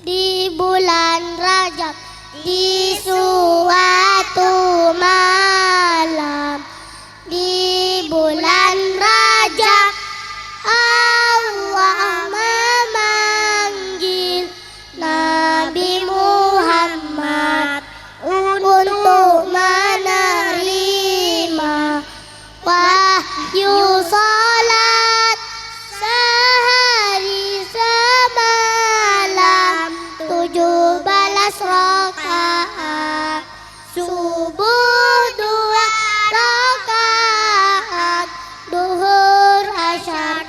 di bulan Rajab, di suatu malam, di bulan Rajab Allah memanggil Nabi Muhammad untuk menerima wahyu salat sehari semalam 17 rakaat, subuh 2 rakaat, duhur asyar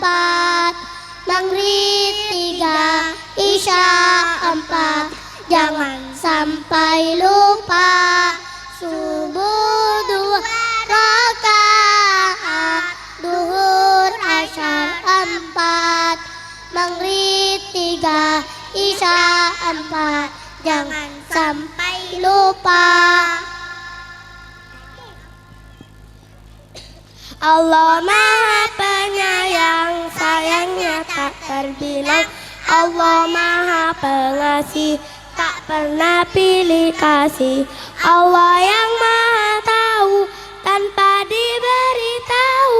4, maghrib 3, isya 4. Jangan sampai lupa subuh 2 rakaat, duhur asyar 4, maghrib 3, isya 4. Jangan sampai lupa. Allah Maha Penyayang, sayangnya tak terbilang. Allah Maha Pengasih, tak pernah pilih kasih. Allah yang Maha Tahu, tanpa diberitahu.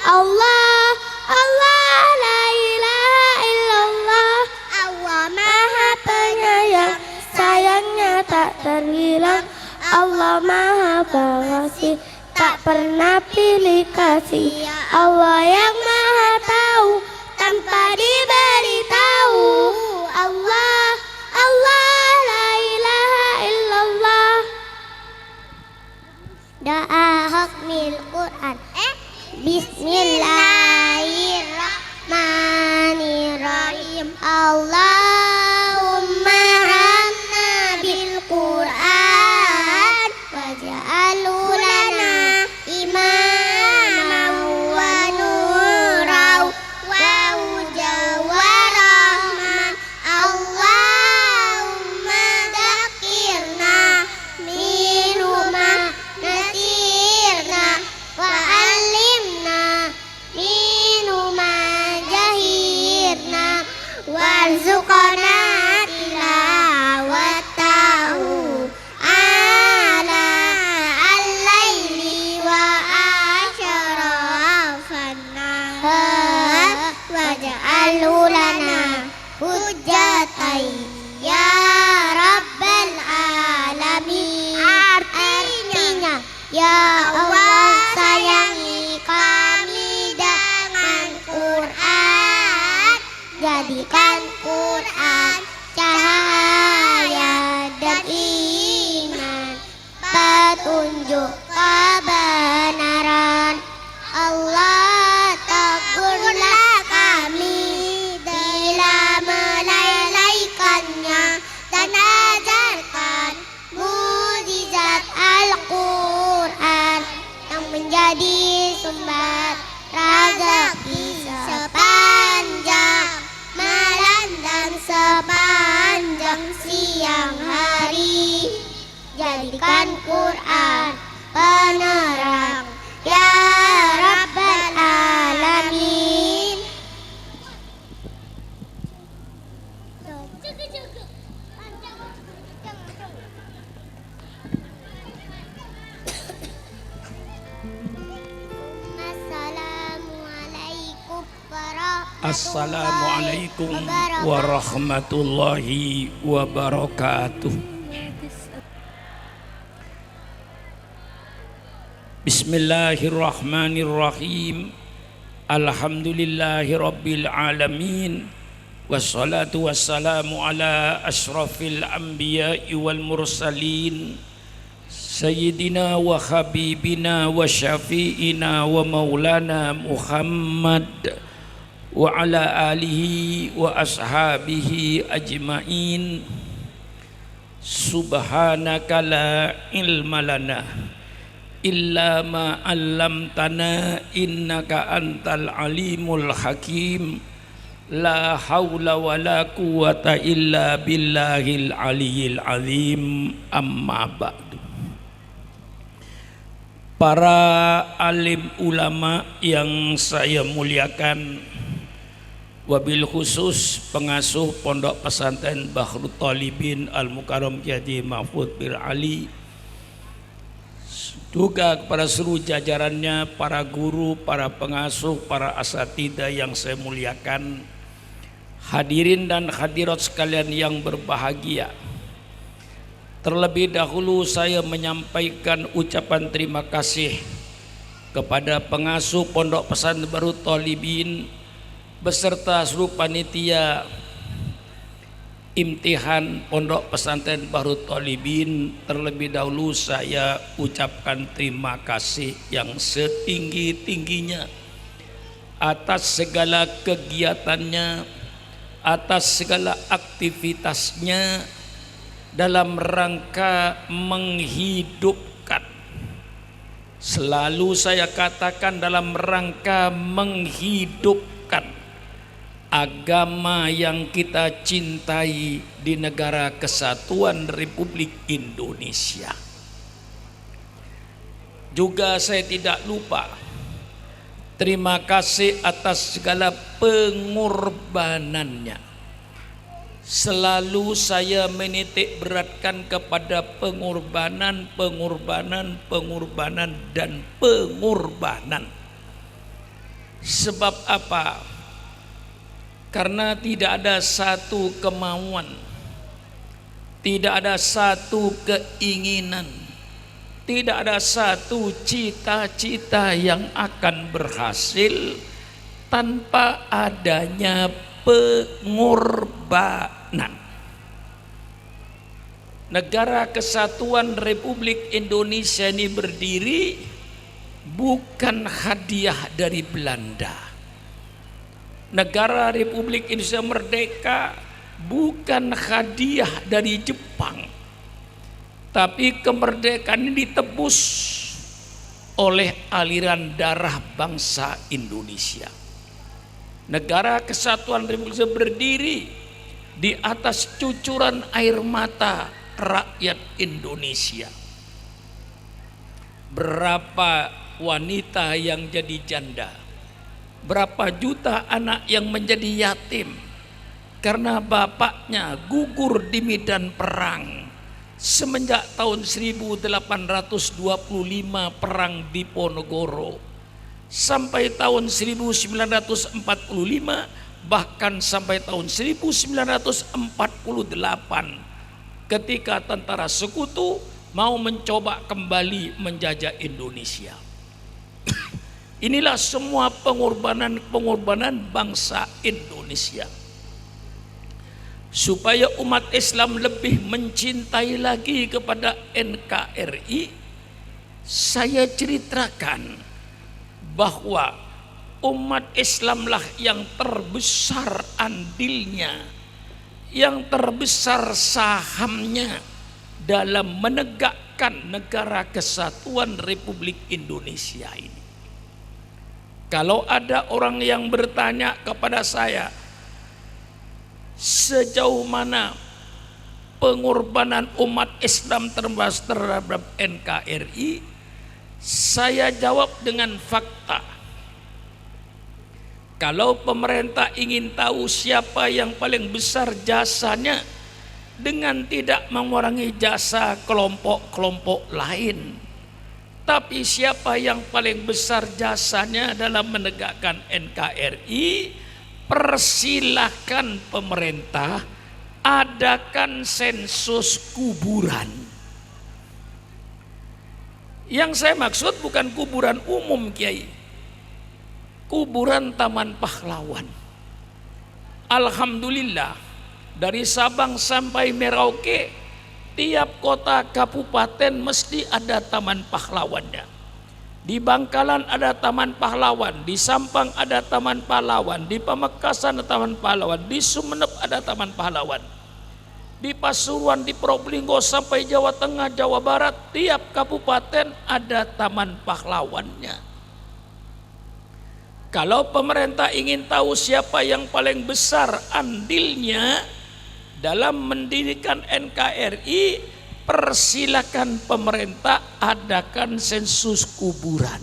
Allah, Allah, la ilaha illallah. Allah Maha Penyayang, sayangnya tak terhilang. Allah Maha Pengasih, tak pernah pilih kasih. Allah yang Maha Tahu, tanpa diberitahu. Allah, Allah, la ilaha illallah. Doa hukmil Quran. Bismillahirrahmanirrahim. Allahumma hamna bil Quran waj'alhu lana imaman wa nuran wa hudan wa rahmah. Allahumma dzakirna minhu ma nasirna wa alimna minhu ma jahirna warzuqna tilawatahu ala al-laili wa ashrafan nahar waj'alhu lana hujjatai ya rabbal alamin. Artinya, ya Allah sayangi kami dengan Quran, jadikan Quran cahaya dan iman, petunjuk kebenaran. Allah tegurlah kami bila melalaikannya dan ajarkan mukjizat Al-Quran yang menjadi sumber rezeki sepanjang malam dan sepanjang siang hari. Jadikan Quran penerang ya Rabbal Alamin. Assalamualaikum warahmatullahi wabarakatuh. Bismillahirrahmanirrahim. Alhamdulillahi rabbil alamin. Wassalatu wassalamu ala ashrafil anbiya'i wal mursalin, Sayyidina wa habibina wa syafi'ina wa maulana Muhammad wa ala alihi wa ashabihi ajma'in. Subhanaka la ilma lana illa ma 'allamtana innaka antal alimul hakim. La haula wa la quwata illa billahil aliyil azim. Amma ba'du. Para alim ulama yang saya muliakan, wabil khusus pengasuh Pondok Pesantren Bahrut Thalibin Al-Mukarram Kiai Haji Mahfud bin Ali, juga kepada seluruh jajarannya, para guru, para pengasuh, para asatidzah yang saya muliakan, hadirin dan hadirat sekalian yang berbahagia. Terlebih dahulu saya menyampaikan ucapan terima kasih kepada pengasuh Pondok Pesantren Bahrut Thalibin beserta seluruh panitia imtihan Pondok Pesantren Bahrut Thalibin. Terlebih dahulu saya ucapkan terima kasih yang setinggi-tingginya atas segala kegiatannya, atas segala aktivitasnya dalam rangka menghidupkan, selalu saya katakan dalam rangka menghidupkan agama yang kita cintai di negara kesatuan Republik Indonesia. Juga saya tidak lupa terima kasih atas segala pengorbanannya. Selalu saya menitik beratkan kepada pengorbanan dan pengorbanan. Sebab apa? Karena tidak ada satu kemauan, tidak ada satu keinginan, tidak ada satu cita-cita yang akan berhasil tanpa adanya pengorbanan. Negara Kesatuan Republik Indonesia ini berdiri bukan hadiah dari Belanda. Negara Republik Indonesia merdeka bukan hadiah dari Jepang, tapi kemerdekaan ini ditebus oleh aliran darah bangsa Indonesia. Negara Kesatuan Republik Indonesia berdiri di atas cucuran air mata rakyat Indonesia. Berapa wanita yang jadi janda, berapa juta anak yang menjadi yatim karena bapaknya gugur di medan perang. Semenjak tahun 1825 perang Diponegoro sampai tahun 1945, bahkan sampai tahun 1948 ketika tentara sekutu mau mencoba kembali menjajah Indonesia. Inilah semua pengorbanan bangsa Indonesia supaya umat Islam lebih mencintai lagi kepada NKRI. Saya ceritakan bahwa umat Islamlah yang terbesar andilnya, yang terbesar sahamnya dalam menegakkan negara kesatuan Republik Indonesia ini. Kalau ada orang yang bertanya kepada saya, sejauh mana pengorbanan umat Islam terhadap NKRI, saya jawab dengan fakta. Kalau pemerintah ingin tahu siapa yang paling besar jasanya, dengan tidak mengurangi jasa kelompok-kelompok lain, tapi siapa yang paling besar jasanya dalam menegakkan NKRI, persilahkan pemerintah adakan sensus kuburan. Yang saya maksud bukan kuburan umum, Kiai, kuburan Taman Pahlawan. Alhamdulillah, dari Sabang sampai Merauke, tiap kota kabupaten mesti ada Taman Pahlawannya. Di Bangkalan ada Taman Pahlawan, di Sampang ada Taman Pahlawan, di Pamekasan ada Taman Pahlawan, di Sumeneb ada Taman Pahlawan, di Pasuruan, di Probolinggo sampai Jawa Tengah, Jawa Barat, tiap kabupaten ada Taman Pahlawannya. Kalau pemerintah ingin tahu siapa yang paling besar andilnya dalam mendirikan NKRI, persilakan pemerintah adakan sensus kuburan.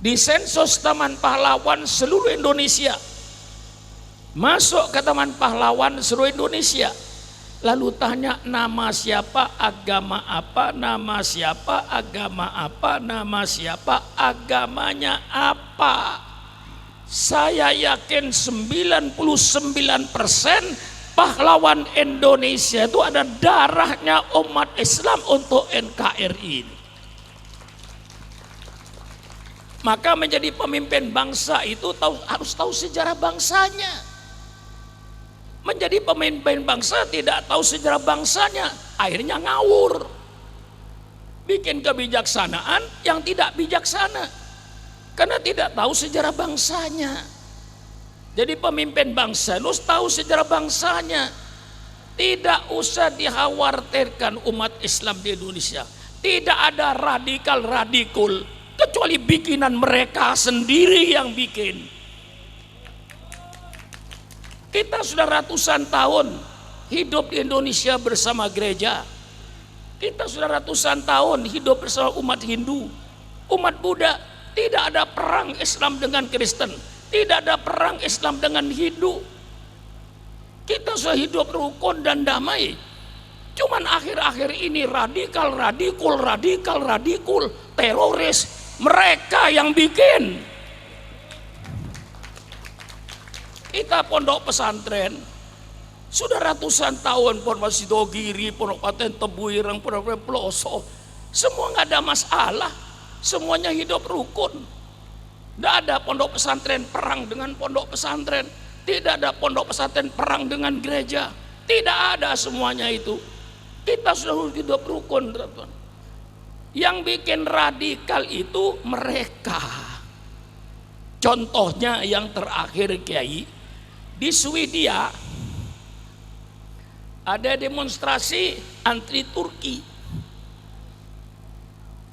Di sensus Taman Pahlawan seluruh Indonesia Masuk ke Taman Pahlawan seluruh Indonesia. Lalu tanya nama siapa, agama apa, nama siapa, agama apa, nama siapa, agamanya apa. Saya yakin 99% pahlawan Indonesia itu ada darahnya umat Islam untuk NKRI ini. Maka menjadi pemimpin bangsa itu harus tahu sejarah bangsanya. Menjadi pemimpin bangsa tidak tahu sejarah bangsanya, akhirnya ngawur. Bikin kebijaksanaan yang tidak bijaksana. Karena tidak tahu sejarah bangsanya. Jadi pemimpin bangsa harus tahu sejarah bangsanya. Tidak usah dikhawatirkan umat Islam di Indonesia. Tidak ada radikal-radikul, kecuali bikinan mereka sendiri yang bikin. Kita sudah ratusan tahun hidup di Indonesia bersama gereja. Kita sudah ratusan tahun hidup bersama umat Hindu, umat Buddha. Tidak ada perang Islam dengan Kristen, tidak ada perang Islam dengan Hindu. Kita sudah hidup rukun dan damai. Cuman akhir-akhir ini radikal, teroris, mereka yang bikin. Kita pondok pesantren sudah ratusan tahun, Pondok Sidogiri, Pondok Paten Tebuireng, Pondok Pelosok, semua nggak ada masalah, semuanya hidup rukun. Tidak ada pondok pesantren perang dengan pondok pesantren, tidak ada pondok pesantren perang dengan gereja, tidak ada semuanya itu. Kita sudah hidup rukun. Yang bikin radikal itu mereka. Contohnya yang terakhir Kiai, di Swedia ada demonstrasi anti Turki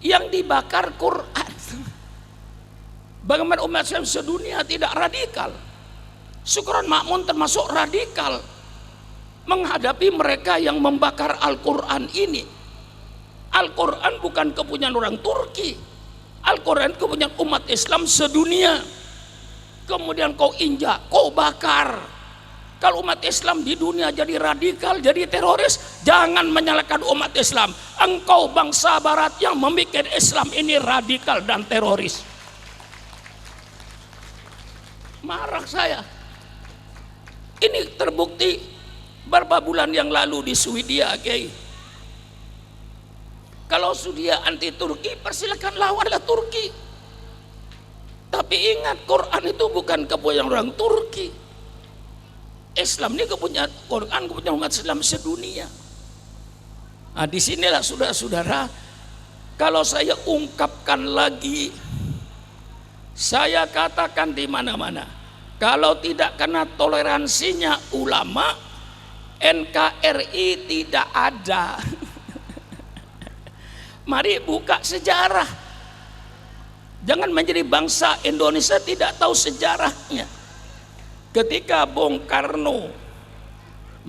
yang dibakar Quran. Bagaimana umat Islam sedunia tidak radikal? Syukron Makmun termasuk radikal menghadapi mereka yang membakar Al-Quran ini. Al-Quran bukan kepunyaan orang Turki, Al-Quran kepunyaan umat Islam sedunia. Kemudian kau injak, kau bakar. Kalau umat Islam di dunia jadi radikal, jadi teroris, jangan menyalahkan umat Islam. Engkau bangsa barat yang membuat Islam ini radikal dan teroris. Marah saya. Ini terbukti beberapa bulan yang lalu di Swedia, Kiai. Kalau Swedia anti Turki, persilakan lawanlah Turki. Tapi ingat, Quran itu bukan kepunyaan orang Turki. Islam ini kepunyaan Quran, kepunyaan umat Islam sedunia. Nah, disinilah saudara-saudara, kalau saya ungkapkan lagi, saya katakan di mana-mana, kalau tidak kena toleransinya ulama, NKRI tidak ada. Mari buka sejarah. Jangan menjadi bangsa Indonesia tidak tahu sejarahnya. Ketika Bung Karno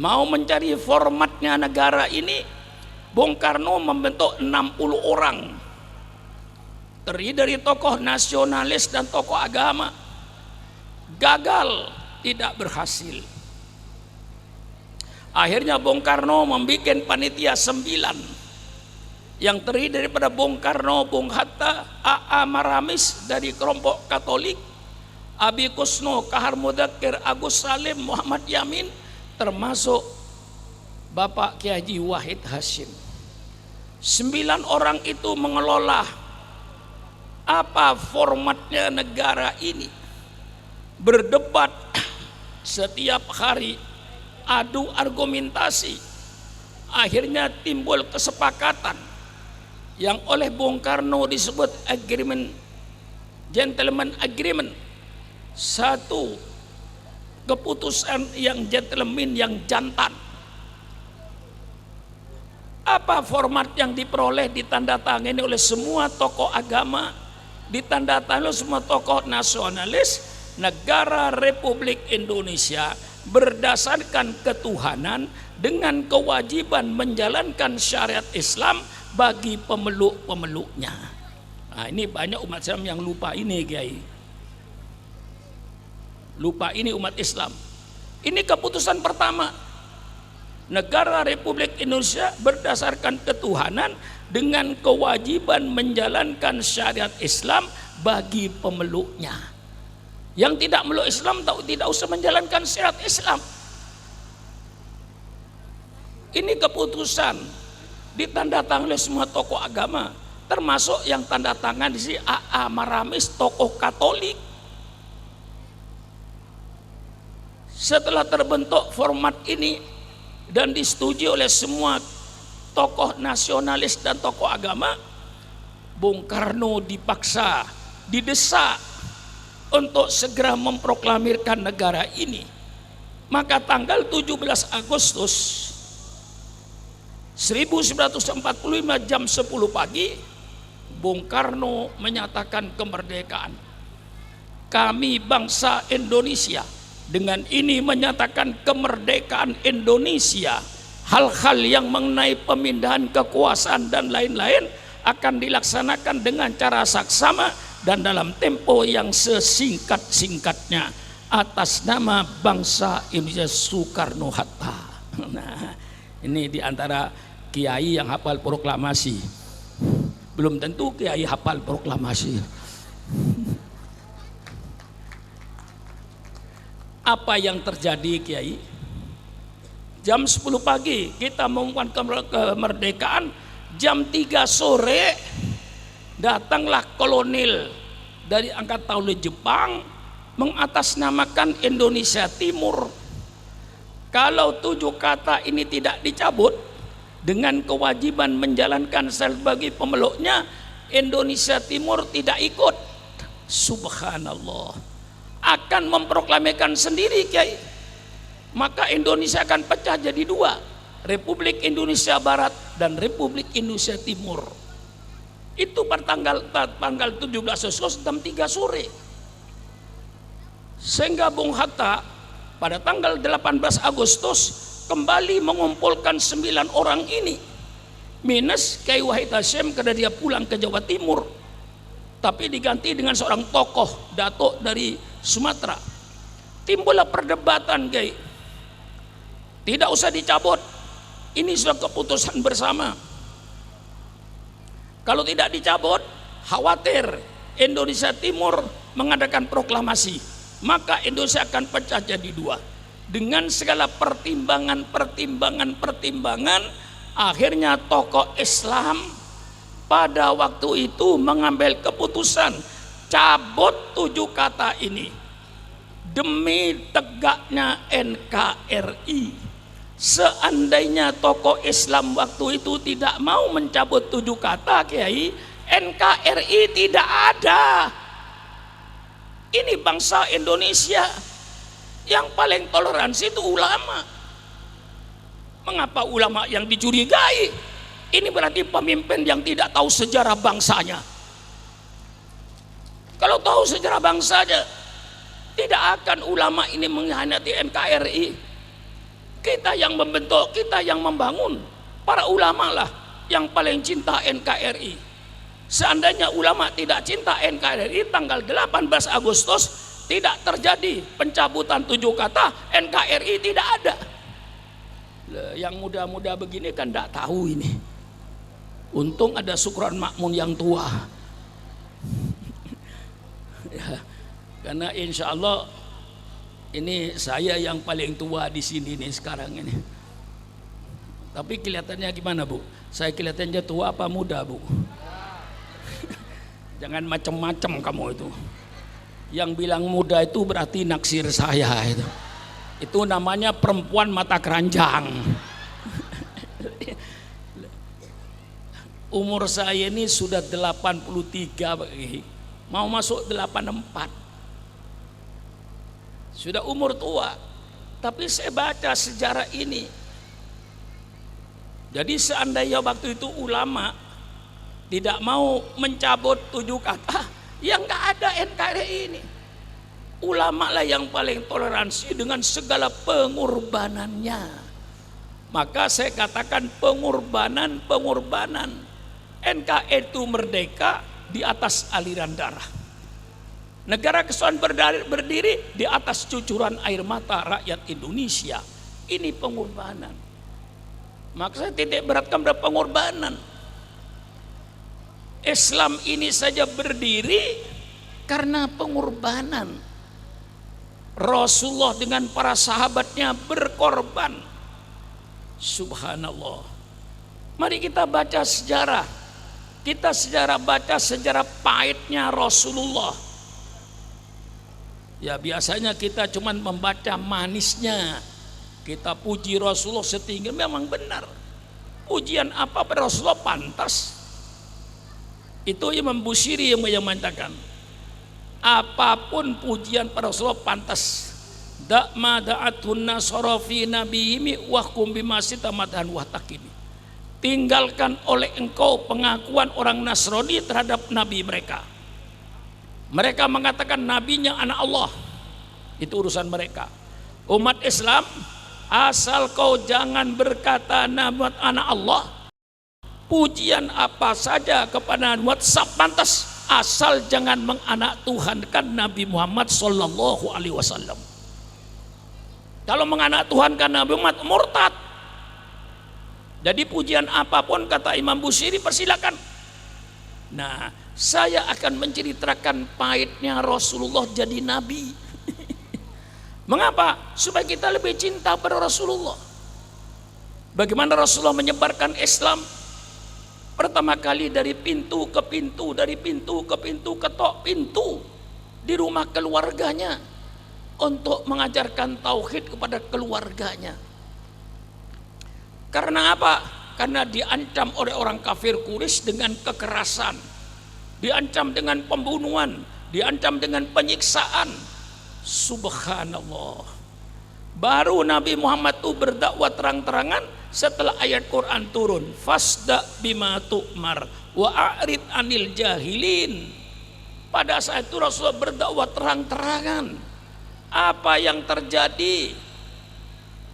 mau mencari formatnya negara ini, Bung Karno membentuk 60 orang. Terdiri dari tokoh nasionalis dan tokoh agama. Gagal, tidak berhasil. Akhirnya Bung Karno membuat panitia 9 yang terdiri daripada Bung Karno, Bung Hatta, A.A. Maramis dari kelompok Katolik, Abi Kusno, Kahar Mudakir, Agus Salim, Muhammad Yamin, termasuk Bapak Kiai Haji Wahid Hashim. 9 orang itu mengelola apa formatnya negara ini. Berdebat setiap hari, adu argumentasi. Akhirnya timbul kesepakatan yang oleh Bung Karno disebut agreement, gentleman agreement. Satu keputusan yang gentleman, yang jantan. Apa format yang diperoleh, ditandatangani oleh semua tokoh agama, ditandatangani oleh semua tokoh nasionalis. Negara Republik Indonesia berdasarkan ketuhanan dengan kewajiban menjalankan syariat Islam bagi pemeluk-pemeluknya. Nah, ini banyak umat Islam yang lupa ini, Kiai. Lupa ini umat Islam. Ini keputusan pertama. Negara Republik Indonesia berdasarkan ketuhanan dengan kewajiban menjalankan syariat Islam bagi pemeluknya. Yang tidak meluk Islam tidak usah menjalankan syariat Islam. Ini keputusan ditandatangani oleh semua tokoh agama, termasuk yang tanda tangan di sini A.A. Maramis, tokoh Katolik. Setelah terbentuk format ini dan disetujui oleh semua tokoh nasionalis dan tokoh agama, Bung Karno dipaksa, didesak untuk segera memproklamirkan negara ini. Maka tanggal 17 Agustus 1945 jam 10 pagi, Bung Karno menyatakan kemerdekaan. Kami bangsa Indonesia dengan ini menyatakan kemerdekaan Indonesia. Hal-hal yang mengenai pemindahan kekuasaan dan lain-lain akan dilaksanakan dengan cara saksama dan dalam tempo yang sesingkat-singkatnya atas nama bangsa Indonesia Soekarno-Hatta. Nah, ini diantara kiai yang hafal proklamasi. Belum tentu kiai hafal proklamasi. Apa yang terjadi, Kiai? Jam 10 pagi kita mengumumkan kemerdekaan, jam 3 sore datanglah kolonel dari angkatan laut Jepang mengatasnamakan Indonesia Timur. Kalau 7 kata ini tidak dicabut dengan kewajiban menjalankan sebagai pemeluknya, Indonesia Timur tidak ikut. Subhanallah. Akan memproklamirkan sendiri, Kiai. Maka Indonesia akan pecah jadi 2, Republik Indonesia Barat dan Republik Indonesia Timur. Itu pada tanggal 17 Agustus jam 3 sore. Sehingga Bung Hatta pada tanggal 18 Agustus kembali mengumpulkan 9 orang ini, minus Kiai Wahid Hasyim karena dia pulang ke Jawa Timur, tapi diganti dengan seorang tokoh datuk dari Sumatera. Timbullah perdebatan, Kiai. Tidak usah dicabut, ini sudah keputusan bersama. Kalau tidak dicabut, khawatir Indonesia Timur mengadakan proklamasi, maka Indonesia akan pecah jadi 2. Dengan segala pertimbangan, akhirnya tokoh Islam pada waktu itu mengambil keputusan cabut 7 kata ini demi tegaknya NKRI. Seandainya tokoh Islam waktu itu tidak mau mencabut 7 kata, Kiai, NKRI tidak ada. Ini bangsa Indonesia. Yang paling toleransi itu ulama. Mengapa ulama yang dicurigai? Ini berarti pemimpin yang tidak tahu sejarah bangsanya. Kalau tahu sejarah bangsanya, tidak akan ulama ini mengkhianati NKRI. Kita yang membentuk, kita yang membangun. Para ulama lah yang paling cinta NKRI. Seandainya ulama tidak cinta NKRI, tanggal 18 Agustus tidak terjadi pencabutan 7 kata, NKRI tidak ada. Yang muda-muda begini kan tidak tahu ini. Untung ada Sukron Makmun yang tua. Ya, karena insya Allah ini saya yang paling tua di sini nih sekarang ini. Tapi kelihatannya gimana, Bu? Saya kelihatannya tua apa muda, Bu? Jangan macam-macam kamu itu. Yang bilang muda itu berarti naksir saya itu. Itu namanya perempuan mata keranjang. Umur saya ini sudah 83, mau masuk 84. Sudah umur tua. Tapi saya baca sejarah ini. Jadi seandainya waktu itu ulama tidak mau mencabut 7 kata, yang nggak ada NKRI ini. Ulama lah yang paling toleransi dengan segala pengorbanannya. Maka saya katakan pengorbanan. NKRI itu merdeka di atas aliran darah. Negara kesatuan berdiri di atas cucuran air mata rakyat Indonesia. Ini pengorbanan. Maka saya titik beratkan pada pengorbanan. Islam ini saja berdiri karena pengorbanan. Rasulullah dengan para sahabatnya berkorban. Subhanallah. Mari kita baca sejarah. Kita baca sejarah pahitnya Rasulullah. Ya biasanya kita cuma membaca manisnya. Kita puji Rasulullah setinggi, memang benar. Pujian apa pada Rasulullah pantas. Itu Imam Busiri yang menyatakan, apapun pujian pada Rasulullah pantas. Da'ma da'atun nasara fi nabiyimi wahkum bimasita madhan wahtakini. Tinggalkan oleh engkau pengakuan orang Nasrani terhadap nabi mereka. Mereka mengatakan nabinya anak Allah. Itu urusan mereka. Umat Islam, asal kau jangan berkata nabi anak Allah, pujian apa saja kepada WhatsApp pantas, asal jangan menganak Tuhankan Nabi Muhammad sallallahu alaihi wasallam. Kalau menganak Tuhankan Nabi Muhammad, murtad. Jadi pujian apapun kata Imam Busiri persilakan. Nah, saya akan menceritakan pahitnya Rasulullah jadi nabi. Mengapa? Supaya kita lebih cinta pada Rasulullah. Bagaimana Rasulullah menyebarkan Islam? Pertama kali dari pintu ke pintu, dari pintu ke pintu, ketok pintu di rumah keluarganya untuk mengajarkan tauhid kepada keluarganya. Karena apa? Karena diancam oleh orang kafir Quraisy dengan kekerasan, diancam dengan pembunuhan, diancam dengan penyiksaan. Subhanallah. Baru Nabi Muhammad itu berdakwah terang-terangan setelah ayat Quran turun. Fasda bima tu'mar wa a'rid anil jahilin. Pada saat itu Rasulullah berdakwah terang-terangan. Apa yang terjadi?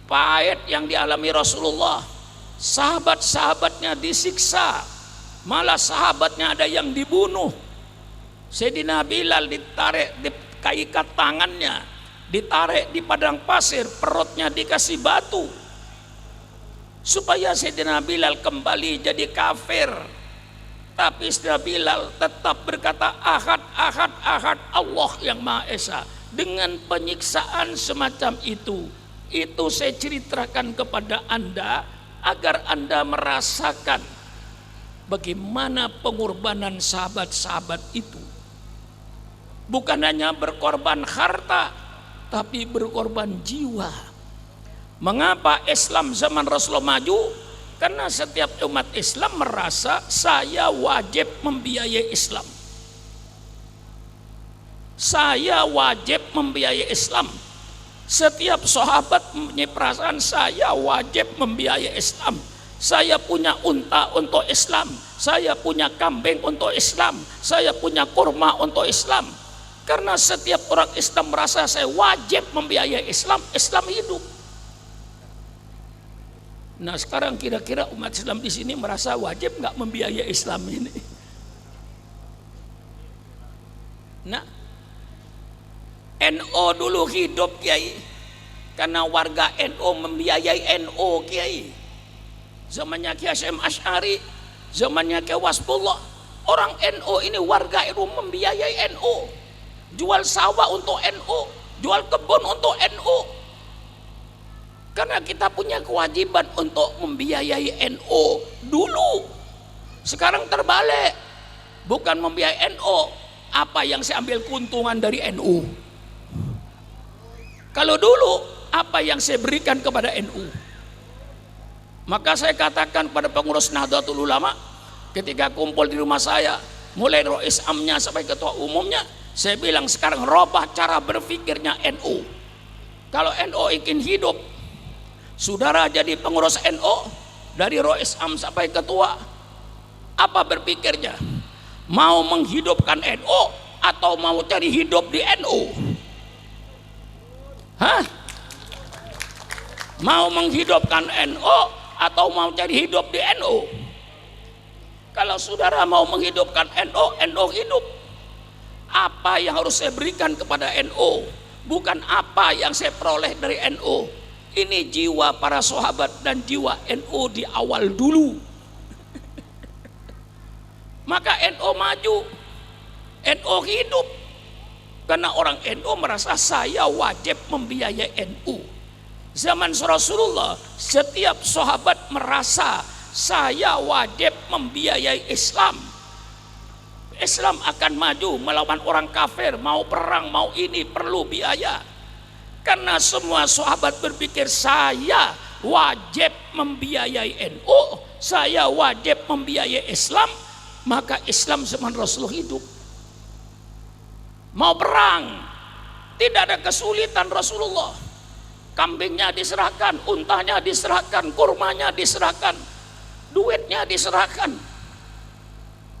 Pahit yang dialami Rasulullah. Sahabat-sahabatnya disiksa, malah sahabatnya ada yang dibunuh. Sayyidina Bilal ditarik, dikaikat tangannya, ditarik di padang pasir, perutnya dikasih batu supaya Sayyidina Bilal kembali jadi kafir. Tapi Sayyidina Bilal tetap berkata ahad, ahad, ahad, Allah yang Maha Esa. Dengan penyiksaan semacam itu saya ceritakan kepada Anda agar Anda merasakan bagaimana pengorbanan sahabat-sahabat itu. Bukan hanya berkorban harta, tapi berkorban jiwa. Mengapa Islam zaman Rasulullah maju? Karena setiap umat Islam merasa saya wajib membiayai Islam. Saya wajib membiayai Islam. Setiap sahabat mempunyai perasaan saya wajib membiayai Islam. Saya punya unta untuk Islam, saya punya kambing untuk Islam, saya punya kurma untuk Islam. Karena setiap orang Islam merasa saya wajib membiayai Islam, Islam hidup. Nah sekarang kira-kira umat Islam di sini merasa wajib nggak membiayai Islam ini? Nah, NO dulu hidup Kiai, karena warga NO membiayai NO Kiai. Zamannya Kiai Hasyim Asy'ari, zamannya Kiai Wasbullah, orang NO ini warga NO membiayai NO, jual sawah untuk NO, jual kebun untuk NO. Karena kita punya kewajiban untuk membiayai NO dulu. Sekarang terbalik, bukan membiayai NO, apa yang saya ambil keuntungan dari NU. Kalau dulu apa yang saya berikan kepada NU. Maka saya katakan pada pengurus Nahdlatul Ulama ketika kumpul di rumah saya, mulai Rois Amnya sampai ketua umumnya, saya bilang sekarang robah cara berpikirnya NU. Kalau NU ingin hidup, saudara jadi pengurus NU dari Rois Am sampai ketua, apa berpikirnya? Mau menghidupkan NU atau mau cari hidup di NU? Hah? Mau menghidupkan NU atau mau cari hidup di NU? Kalau saudara mau menghidupkan NU, NU hidup. apa yang harus saya berikan kepada NU, bukan apa yang saya peroleh dari NU. Ini jiwa para sahabat dan jiwa NU di awal dulu. Maka NU maju, NU hidup. Karena orang NU merasa saya wajib membiayai NU. Zaman Rasulullah, setiap sahabat merasa saya wajib membiayai Islam. Islam akan maju melawan orang kafir, mau perang, mau ini perlu biaya. Karena semua sahabat berpikir saya wajib membiayai NU, saya wajib membiayai Islam, maka Islam zaman Rasulullah hidup. Mau perang, tidak ada kesulitan Rasulullah. Kambingnya diserahkan, untanya diserahkan, kurmanya diserahkan, duitnya diserahkan.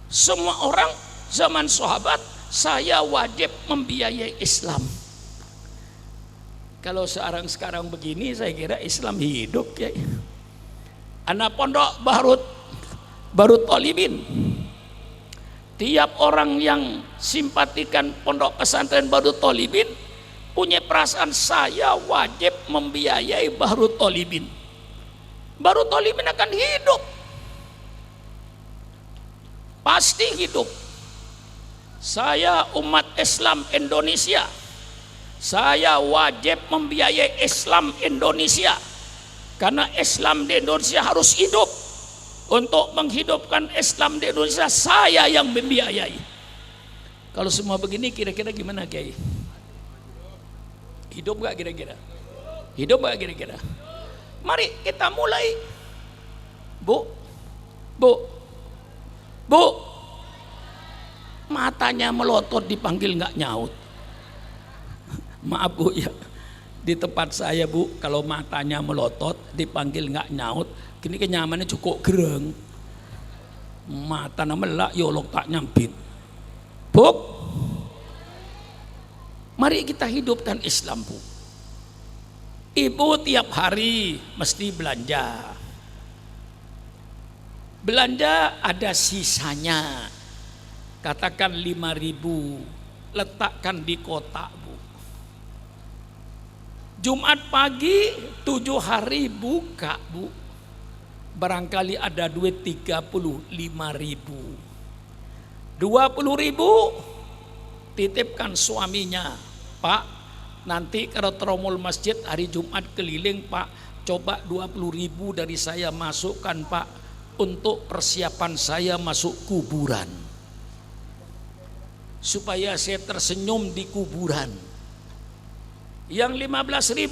Semua orang zaman sahabat, saya wajib membiayai Islam. Kalau sekarang begini, saya kira Islam hidup ya. Anak pondok baru Tolibin. Tiap orang yang simpatikan pondok pesantren Baru Tolibin punya perasaan saya wajib membiayai Baru Tolibin. Baru Tolibin akan hidup. Pasti hidup. Saya umat Islam Indonesia, saya wajib membiayai Islam Indonesia. Karena Islam di Indonesia harus hidup. Untuk menghidupkan Islam di Indonesia, saya yang membiayai. Kalau semua begini kira-kira gimana Kiai? Hidup gak kira-kira? Hidup gak kira-kira? Mari kita mulai. Bu, matanya melotot dipanggil gak nyaut. Maaf Bu ya, di tempat saya Bu, kalau matanya melotot dipanggil gak nyaut, kini kenyamannya cukup gereng. Mata na melak yolok tak nyampit. Bu, mari kita hidupkan Islam Bu. Ibu tiap hari mesti belanja. Belanja ada sisanya. Katakan 5.000, letakkan di kotak Bu. Jumat pagi 7 hari buka Bu. Barangkali ada duit 35.000. 20.000 titipkan suaminya. Pak, nanti kalau tromol masjid hari Jumat keliling Pak, coba 20.000 dari saya masukkan Pak, untuk persiapan saya masuk kuburan. Supaya saya tersenyum di kuburan. Yang 15.000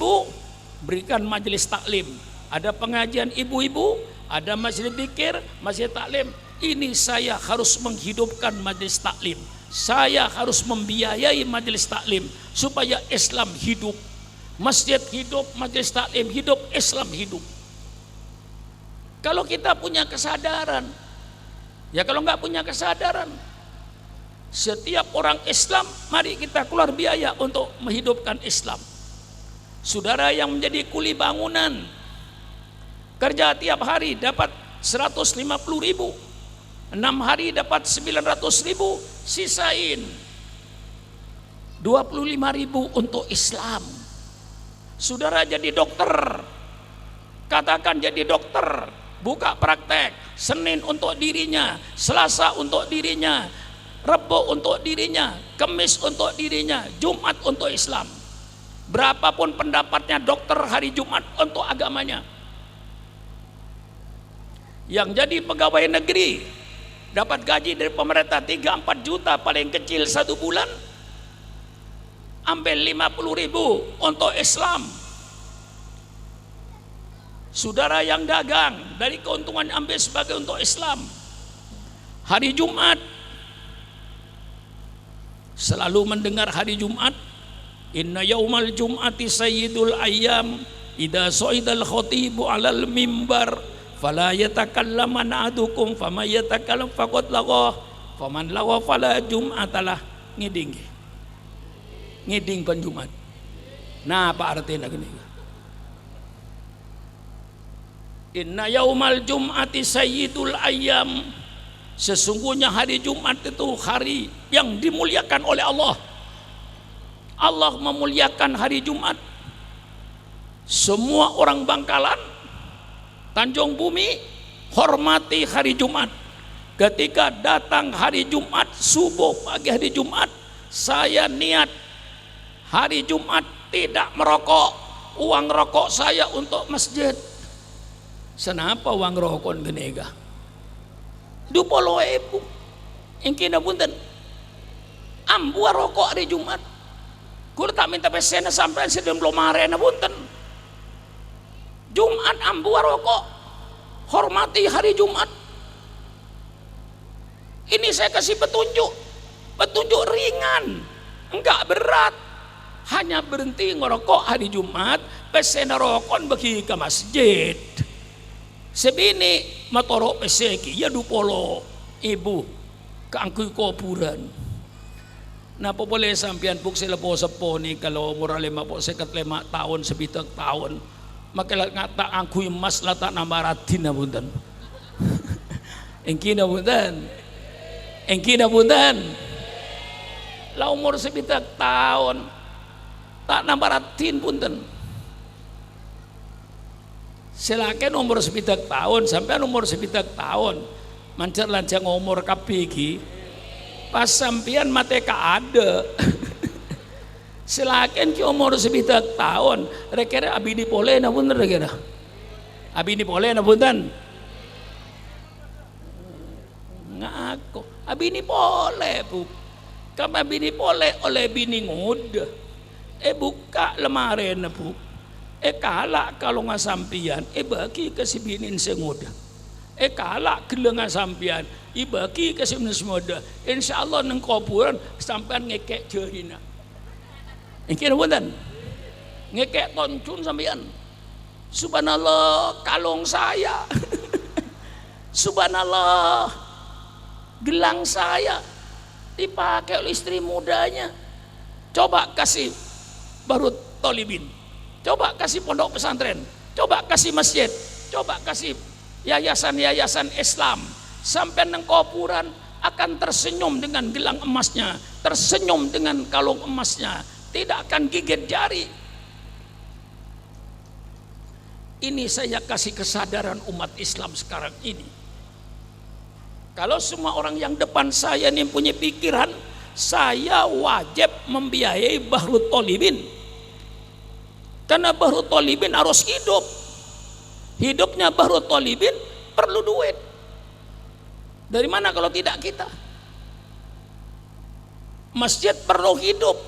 berikan majelis taklim. Ada pengajian ibu-ibu, ada majelis zikir, majelis taklim. Ini saya harus menghidupkan majelis taklim. Saya harus membiayai majelis taklim supaya Islam hidup. Masjid hidup, majelis taklim hidup, Islam hidup. Kalau kita punya kesadaran, ya kalau nggak punya kesadaran, setiap orang Islam, mari kita keluar biaya untuk menghidupkan Islam. Saudara yang menjadi kuli bangunan, kerja tiap hari dapat 150.000, 6 hari dapat 900.000, sisain 25.000 untuk Islam. Saudara jadi dokter, katakan jadi dokter, buka praktek, Senin untuk dirinya, Selasa untuk dirinya, Rebo untuk dirinya, Kemis untuk dirinya, Jumat untuk Islam. Berapapun pendapatnya dokter hari Jumat untuk agamanya. Yang jadi pegawai negeri dapat gaji dari pemerintah 3-4 juta paling kecil 1 bulan, ambil 50.000 untuk Islam. Saudara yang dagang, dari keuntungan ambil sebagai untuk Islam. Hari Jumat, selalu mendengar hari Jumat, inna yaumal jum'ati sayyidul ayyam, idza sa'idal khatibu 'alal mimbar fala yatakallaman ahadukum fama yatakallam faqad lagha faman lagha fala jum'atalah. Ngiding pan Jumat. Nah, apa artinya gini? Inna yaumal jum'ati sayyidul ayyam, Sesungguhnya hari Jumat itu hari yang dimuliakan oleh Allah. Allah memuliakan hari Jumat. Semua orang Bangkalan, Tanjung Bumi, hormati hari Jumat. Ketika datang hari Jumat, subuh pagi hari Jumat, saya niat hari Jumat tidak merokok. Uang rokok saya untuk masjid. Senapa uang rokok genega? 20.000. Engkina punten. Ambu rokok hari Jumat. Kulo tak minta pesena sampai sedem lomare na punten. Jumat ambu rokok. Hormati hari Jumat. Ini saya kasih petunjuk. Petunjuk ringan. Enggak berat. Hanya berhenti ngerokok hari Jumat, pesena rokok bagi ke masjid. Sebini matoro peseki ya 20.000 keangkui kuburan. Napa boleh sampian puk sila po sa po ni kalau umur 55 tahun sebitag tahun makilat ngata angkui mas lata na maratin na bundan. Engki na bundan. Engki na bundan. La umur sebitag tahun tak na maratin bundan. Silakan umur sepitak tahun sampai umur sepitak tahun mancar lancang umur kapiki pas sampian mate ka ada silakan ki umur sepitak tahun rekere abidi pole na punten rekere abidi pole na punten ngaku abini pole bu kam abini pole oleh bini ngud buka lemari na bu kala kalau ngasampian bagi ke si binin sengoda kala geleng ngasampian bagi ke si binin semoda insyaallah nang kuburan sampean ngekek jerina engke wonten ngekek toncun sampean subhanallah kalung saya subhanallah gelang saya dipakai oleh istri mudanya coba kasih Bahrut Thalibin. Coba kasih pondok pesantren, coba kasih masjid, coba kasih yayasan-yayasan Islam. Sampai nang kuburan akan tersenyum dengan gelang emasnya, tersenyum dengan kalung emasnya, tidak akan gigit jari. Ini saya kasih kesadaran umat Islam sekarang ini. Kalau semua orang yang depan saya ini punya pikiran, saya wajib membiayai Bahrut Thalibin. Karena Bahrut Thalibin harus hidup. Hidupnya Bahrut Thalibin perlu duit. Dari mana kalau tidak kita? Masjid perlu hidup.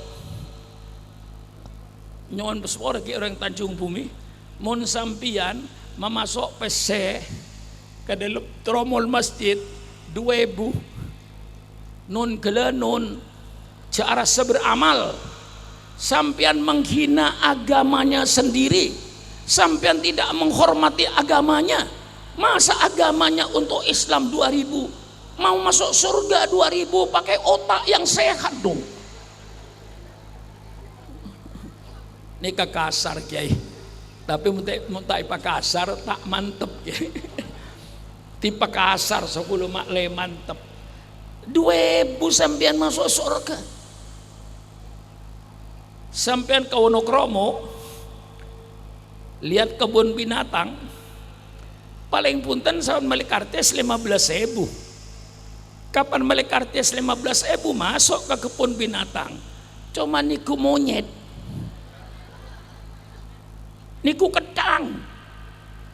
Nyon besor ke orang Tanjung Bumi, mun sampian memasok PC ke dalam tromol masjid 2.000 nun gela nun cara seberamal. Sampian menghina agamanya sendiri, sampian tidak menghormati agamanya. Masa agamanya untuk Islam 2000 mau masuk surga 2000 pakai otak yang sehat dong. Ini kasar kiai, tapi mutai kasar tak mantep kiai. Tipe kasar 10 makle mantep. 2000 sampian masuk surga. Sampean ke Wonokromo lihat kebun binatang paling punten saat Malikartes 15.000. Kapan Malikartes 15.000 masuk ke kebun binatang cuma niku monyet niku ketang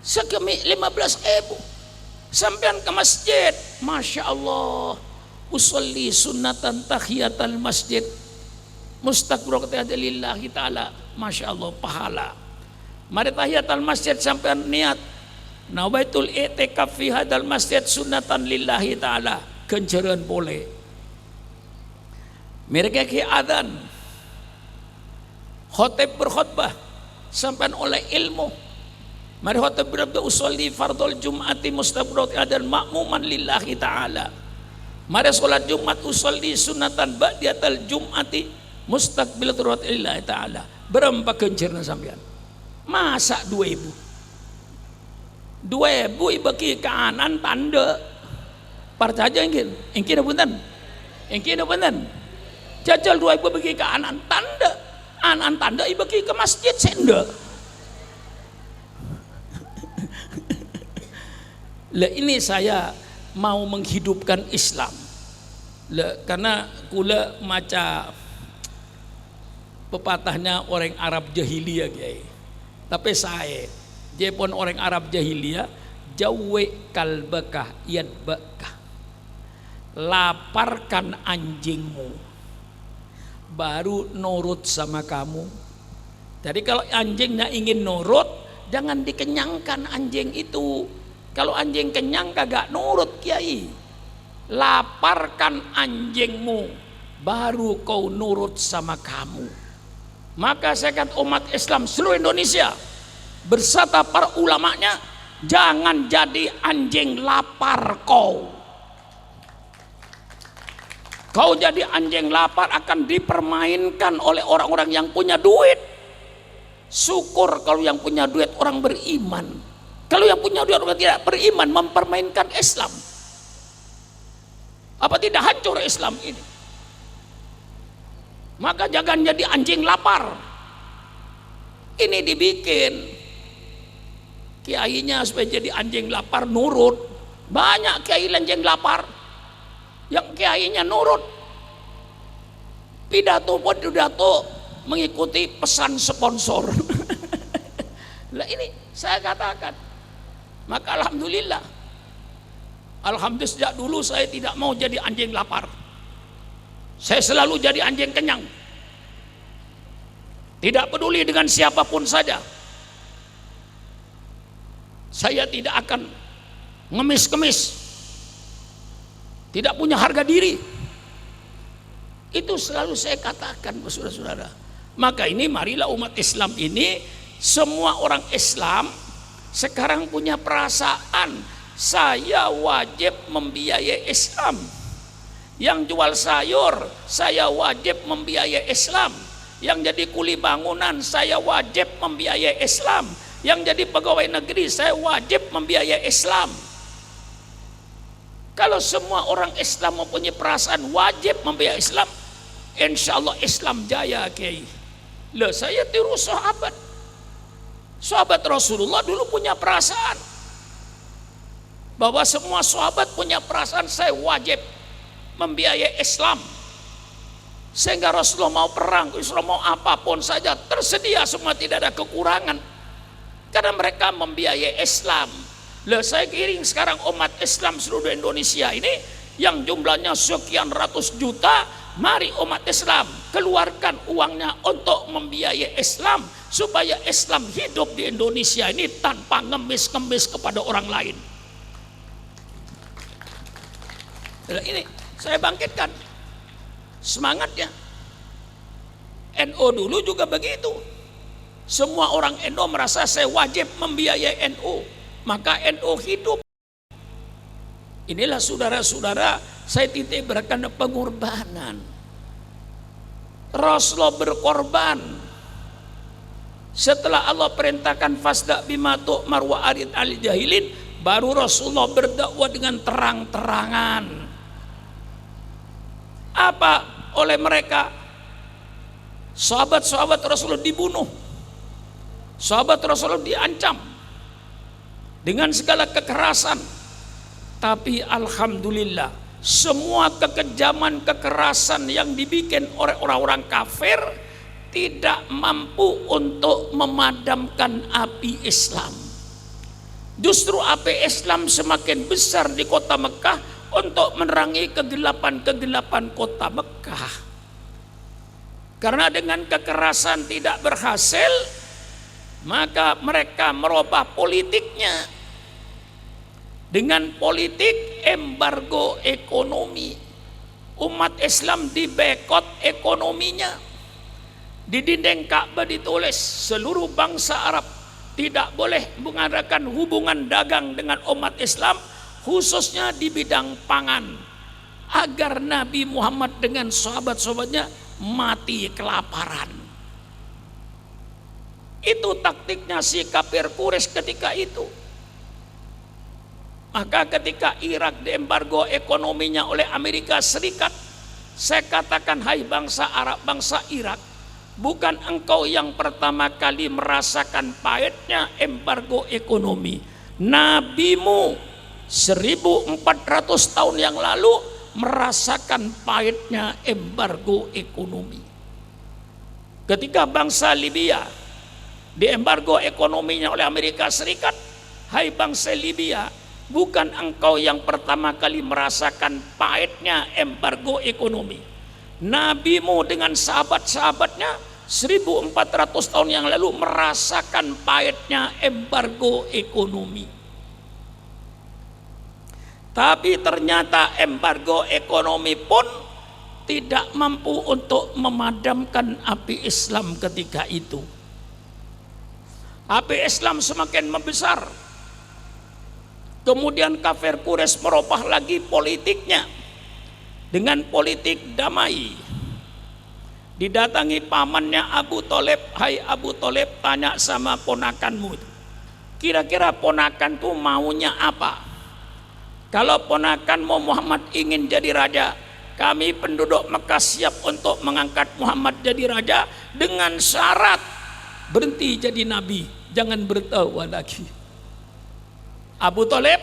segemi 15.000. Sampean ke masjid Masya Allah usolli sunnatan tahiyatal masjid mustaqbirlillahi ta'ala, Masya Allah pahala. Mari tahiyatul masjid sampai niat nawaitul i'tikaf fi hadal masjid sunnatan lillahi ta'ala, ganjaran boleh. Mereka ki adzan khotib berkhutbah sampai oleh ilmu. Mari khotib berkata usolli fardul jum'ati mustaqbirlillahi ma'muman lillahi ta'ala. Mari sholat Jumat usolli sunnatan ba'diyatal jum'ati mustaqbil turwatillahi ta'ala. Berapa ganjaran sampean? Masa 2.000 bagi kanan tanda Parcaja ingin apa punten? Ingin apa punten? Jajal dua ibu bagi ke anak tanda ibu bagi ke masjid senda. Lah ini saya mau menghidupkan Islam. Lah karena kula maca pepatahnya orang Arab jahiliyah kiai. Tapi saya dia pun orang Arab jahiliyah, jawe kalbakah yadbakah. Laparkan anjingmu baru nurut sama kamu. Jadi kalau anjingnya ingin nurut, jangan dikenyangkan anjing itu. Kalau anjing kenyang kagak nurut kiai. Laparkan anjingmu baru kau nurut sama kamu. Maka saya kata umat Islam seluruh Indonesia bersama para ulamanya, jangan jadi anjing lapar kau. Kau jadi anjing lapar akan dipermainkan oleh orang-orang yang punya duit. Syukur kalau yang punya duit orang beriman. Kalau yang punya duit orang tidak beriman mempermainkan Islam. Apa tidak hancur Islam ini? Maka jangan jadi anjing lapar. Ini dibikin kiainya supaya jadi anjing lapar nurut. Banyak kiai anjing lapar yang kiainya nurut. Pidato mengikuti pesan sponsor. Lah ini saya katakan. Maka alhamdulillah sejak dulu saya tidak mau jadi anjing lapar. Saya selalu jadi anjing kenyang. Tidak peduli dengan siapapun saja. Saya tidak akan ngemis-kemis. Tidak punya harga diri. Itu selalu saya katakan saudara-saudara. Maka ini marilah umat Islam ini, semua orang Islam sekarang punya perasaan saya wajib membiayai Islam. Yang jual sayur saya wajib membiayai Islam. Yang jadi kuli bangunan saya wajib membiayai Islam. Yang jadi pegawai negeri saya wajib membiayai Islam. Kalau semua orang Islam mempunyai perasaan wajib membiayai Islam, insya Allah Islam jaya kiai. Loh, saya tiru sahabat. Sahabat Rasulullah dulu punya perasaan bahwa semua sahabat punya perasaan saya wajib membiayai Islam. Sehingga Rasulullah mau perang, Rasulullah mau apapun saja tersedia semua, tidak ada kekurangan. Karena mereka membiayai Islam. Lah saya kirim sekarang umat Islam seluruh Indonesia ini yang jumlahnya sekian ratus juta, mari umat Islam keluarkan uangnya untuk membiayai Islam supaya Islam hidup di Indonesia ini tanpa ngemis-ngemis kepada orang lain. Nah, ini saya bangkitkan semangatnya. NU dulu juga begitu. Semua orang NU merasa saya wajib membiayai NU. Maka NU hidup. Inilah saudara-saudara, saya titik beratkan pengorbanan. Rasulullah berkorban. Setelah Allah perintahkan fasda bima tu'mar wa arid al jahilin, baru Rasulullah berdakwah dengan terang-terangan. Apa oleh mereka? Sahabat-sahabat Rasulullah dibunuh. Sahabat Rasulullah diancam dengan segala kekerasan. Tapi alhamdulillah semua kekejaman kekerasan yang dibikin oleh orang-orang kafir tidak mampu untuk memadamkan api Islam. Justru api Islam semakin besar di kota Mekah untuk menerangi kegelapan-kegelapan kota Mekah. Karena dengan kekerasan tidak berhasil, maka mereka merubah politiknya dengan politik embargo ekonomi. Umat Islam dibekot ekonominya. Di dinding Ka'bah ditulis seluruh bangsa Arab tidak boleh mengadakan hubungan dagang dengan umat Islam, khususnya di bidang pangan, agar Nabi Muhammad dengan sahabat-sahabatnya mati kelaparan. Itu taktiknya si kafir Quraisy ketika itu. Maka ketika Irak diembargo ekonominya oleh Amerika Serikat, saya katakan, hai bangsa Arab, bangsa Irak, bukan engkau yang pertama kali merasakan pahitnya embargo ekonomi. Nabimu 1400 tahun yang lalu merasakan pahitnya embargo ekonomi. Ketika bangsa Libya diembargo ekonominya oleh Amerika Serikat, hai bangsa Libya, bukan engkau yang pertama kali merasakan pahitnya embargo ekonomi. Nabimu dengan sahabat-sahabatnya 1400 tahun yang lalu merasakan pahitnya embargo ekonomi. Tapi ternyata embargo ekonomi pun tidak mampu untuk memadamkan api Islam ketika itu. Api Islam semakin membesar. Kemudian kafir Quraisy merubah lagi politiknya dengan politik damai. Didatangi pamannya Abu Thalib, hai Abu Thalib, tanya sama ponakanmu itu, kira-kira ponakanku maunya apa? Kalau ponakanmu Muhammad ingin jadi raja, kami penduduk Mekah siap untuk mengangkat Muhammad jadi raja dengan syarat berhenti jadi nabi, jangan berdakwah lagi. Abu Thalib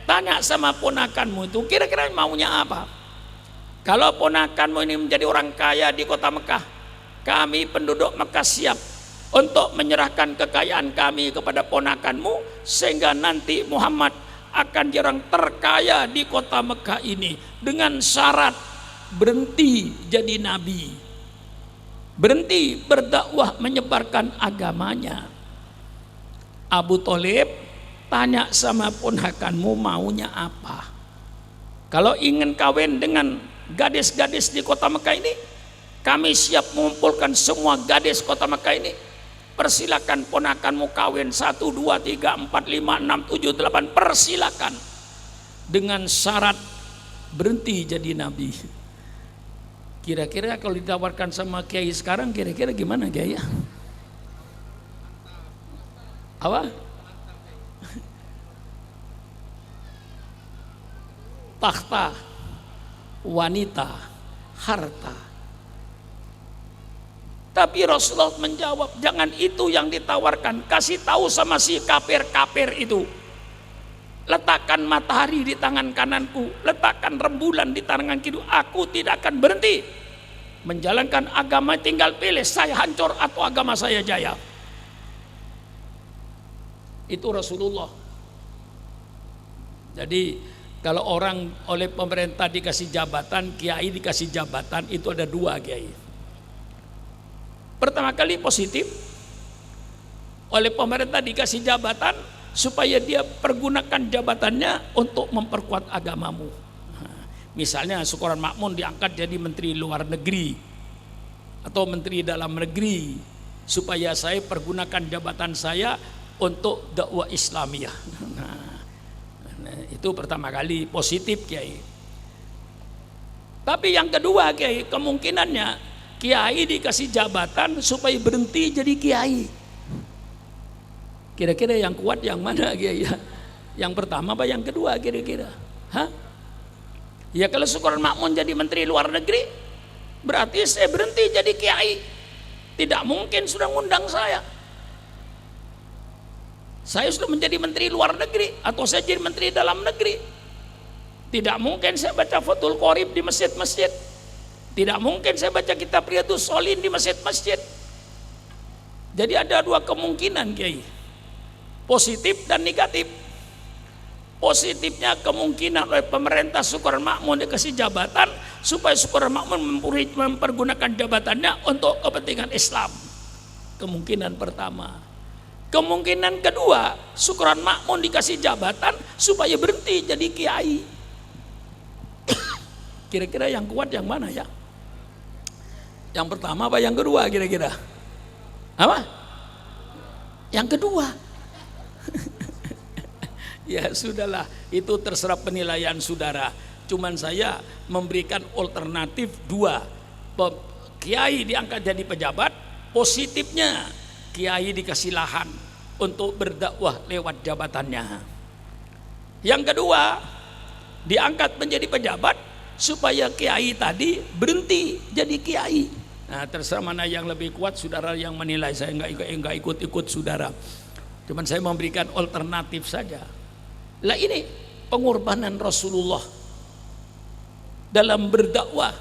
tanya sama ponakanmu itu, kira-kira maunya apa? Kalau ponakanmu ini menjadi orang kaya di kota Mekah, kami penduduk Mekah siap untuk menyerahkan kekayaan kami kepada ponakanmu, sehingga nanti Muhammad akan jadi orang terkaya di kota Mekah ini, dengan syarat berhenti jadi nabi, berhenti berdakwah menyebarkan agamanya. Abu Thalib tanya sama ponakanmu maunya apa? Kalau ingin kawin dengan gadis-gadis di kota Mekah ini, kami siap mengumpulkan semua gadis kota Mekah ini. Persilakan ponakanmu kawin 1, 2, 3, 4, 5, 6, 7, 8, persilakan, dengan syarat berhenti jadi nabi. Kira-kira kalau ditawarkan sama kiai sekarang, kira-kira gimana kiai? Apa? Takhta, wanita, harta. Tapi Rasulullah menjawab, jangan itu yang ditawarkan. Kasih tahu sama si kafir-kafir itu, letakkan matahari di tangan kananku, letakkan rembulan di tangan kiri, aku tidak akan berhenti menjalankan agama. Tinggal pilih, saya hancur atau agama saya jaya. Itu Rasulullah. Jadi kalau orang oleh pemerintah dikasih jabatan, kiai dikasih jabatan, itu ada dua kiai. Pertama kali positif, oleh pemerintah dikasih jabatan supaya dia pergunakan jabatannya untuk memperkuat agamamu. Misalnya Syukuran Makmun diangkat jadi menteri luar negeri atau menteri dalam negeri, supaya saya pergunakan jabatan saya untuk dakwah Islamiyah. Itu pertama kali positif kiai. Tapi yang kedua kiai, kemungkinannya kiai dikasih jabatan supaya berhenti jadi kiai. Kira-kira yang kuat yang mana kiai? Yang pertama apa yang kedua kira-kira? Hah? Ya kalau Syukuran Makmun jadi menteri luar negeri, berarti saya berhenti jadi kiai. Tidak mungkin sudah ngundang saya. Saya sudah menjadi menteri luar negeri atau saya jadi menteri dalam negeri. Tidak mungkin saya baca Fathul Qorib di masjid-masjid. Tidak mungkin saya baca kitab Riyadhus Shalihin di masjid-masjid. Jadi ada dua kemungkinan kiai, positif dan negatif. Positifnya kemungkinan oleh pemerintah Syukuran Makmun dikasih jabatan supaya Syukuran Makmun mempergunakan jabatannya untuk kepentingan Islam. Kemungkinan pertama. Kemungkinan kedua, Syukuran Makmun dikasih jabatan supaya berhenti jadi kiai. Kira-kira yang kuat yang mana ya? Yang pertama apa yang kedua kira-kira? Apa? Yang kedua. Ya sudahlah, itu terserah penilaian saudara. Cuman saya memberikan alternatif dua. Kiai diangkat jadi pejabat, positifnya kiai dikasih lahan untuk berdakwah lewat jabatannya. Yang kedua, diangkat menjadi pejabat supaya kiai tadi berhenti jadi kiai. Nah, terserah mana yang lebih kuat, saudara yang menilai. Saya nggak ikut saudara. Cuman saya memberikan alternatif saja. Lah ini pengorbanan Rasulullah dalam berdakwah.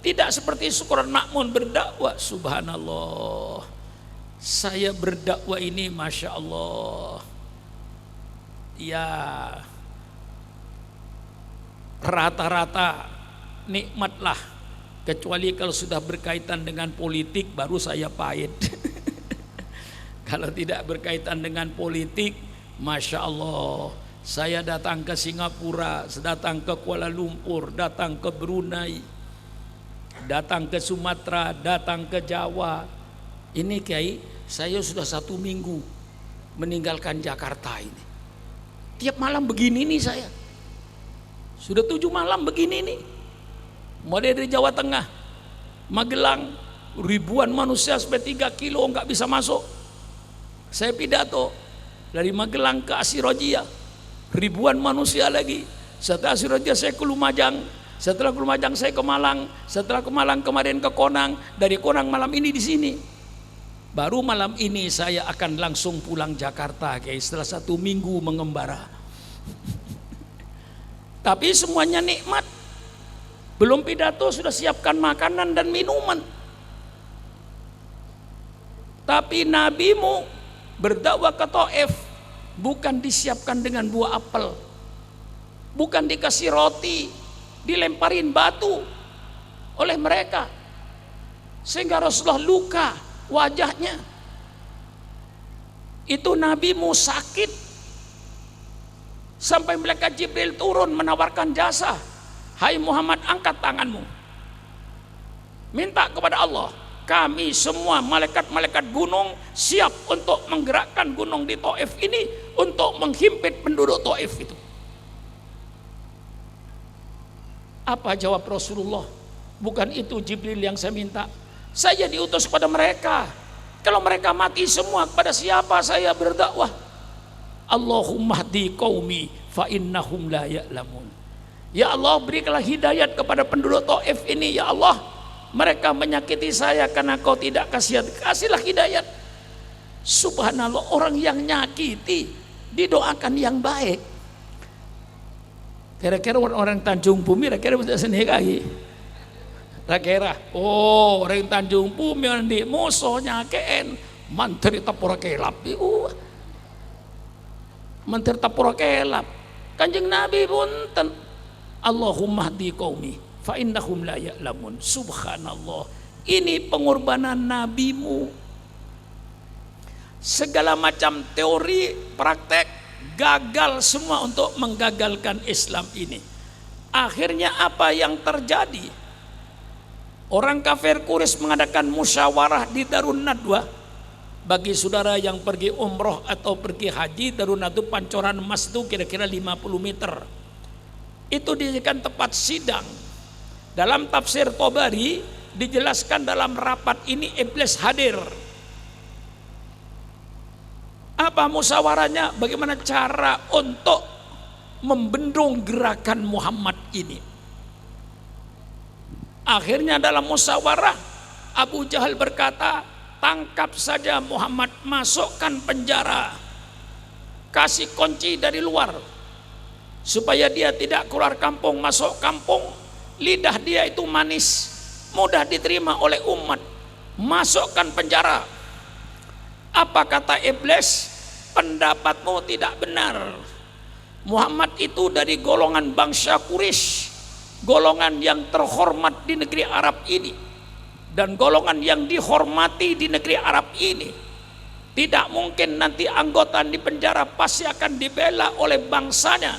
Tidak seperti Suqran Makmun berdakwah. Subhanallah. Saya berdakwah ini Masya Allah. Ya rata-rata nikmatlah. Kecuali kalau sudah berkaitan dengan politik baru saya pahit. Kalau tidak berkaitan dengan politik, Masya Allah, saya datang ke Singapura, datang ke Kuala Lumpur, datang ke Brunei, datang ke Sumatera, datang ke Jawa. Ini Kiai, saya sudah 1 minggu meninggalkan Jakarta ini. Tiap malam begini nih saya. Sudah 7 malam begini nih. Mulai dari Jawa Tengah, Magelang, ribuan manusia sampai 3 kilo nggak bisa masuk. Saya pidato dari Magelang ke Asirojia, ribuan manusia lagi. Setelah Asirojia saya ke Lumajang, setelah ke Lumajang saya ke Malang, setelah ke Malang kemarin ke Konang, dari Konang malam ini di sini. Baru malam ini saya akan langsung pulang Jakarta, kayak setelah 1 minggu mengembara. Tapi semuanya nikmat. Belum pidato sudah siapkan makanan dan minuman. Tapi nabimu berdakwah ke Taif bukan disiapkan dengan buah apel, bukan dikasih roti, dilemparin batu oleh mereka sehingga Rasulullah luka wajahnya. Itu nabimu sakit sampai malaikat Jibril turun menawarkan jasa. Hai Muhammad, angkat tanganmu, minta kepada Allah. Kami semua malaikat-malaikat gunung siap untuk menggerakkan gunung di Taif ini untuk menghimpit penduduk Taif itu. Apa jawab Rasulullah? Bukan itu Jibril yang saya minta. Saya diutus kepada mereka. Kalau mereka mati semua, kepada siapa saya berdakwah? Allahumma hdi qaumi fa innahum la ya'lamun. Ya Allah, berikanlah hidayat kepada penduduk Taif ini ya Allah. Mereka menyakiti saya karena kau tidak kasihlah hidayat. Subhanallah, orang yang nyakiti didoakan yang baik. Kira-kira orang Tanjung Bumi kira-kira bisa sendiri. Kira-kira, oh orang Tanjung Bumi yang di musuh nyakein menteri tapura kelap. Menteri tapura kelap. Kanjeng Nabi punten, Allahumma hdi qaumi fa innahum la ya'lamun. Subhanallah, ini pengorbanan nabimu. Segala macam teori, praktek gagal semua untuk menggagalkan Islam ini. Akhirnya apa yang terjadi? Orang kafir Quraisy mengadakan musyawarah di Darun Nadwa. Bagi saudara yang pergi umroh atau pergi haji, Darun Nadwa pancoran emas itu kira-kira 50 meter. Itu dijadikan tempat sidang. Dalam tafsir Tabari dijelaskan dalam rapat ini iblis hadir. Apa musyawarahnya? Bagaimana cara untuk membendung gerakan Muhammad ini? Akhirnya dalam musyawarah Abu Jahal berkata, tangkap saja Muhammad, masukkan penjara, kasih kunci dari luar supaya dia tidak keluar kampung masuk kampung. Lidah dia itu manis, mudah diterima oleh umat. Masukkan penjara. Apa kata iblis? Pendapatmu tidak benar. Muhammad itu dari golongan bangsa Quraisy, golongan yang terhormat di negeri Arab ini, dan golongan yang dihormati di negeri Arab ini. Tidak mungkin nanti anggota di penjara, pasti akan dibela oleh bangsanya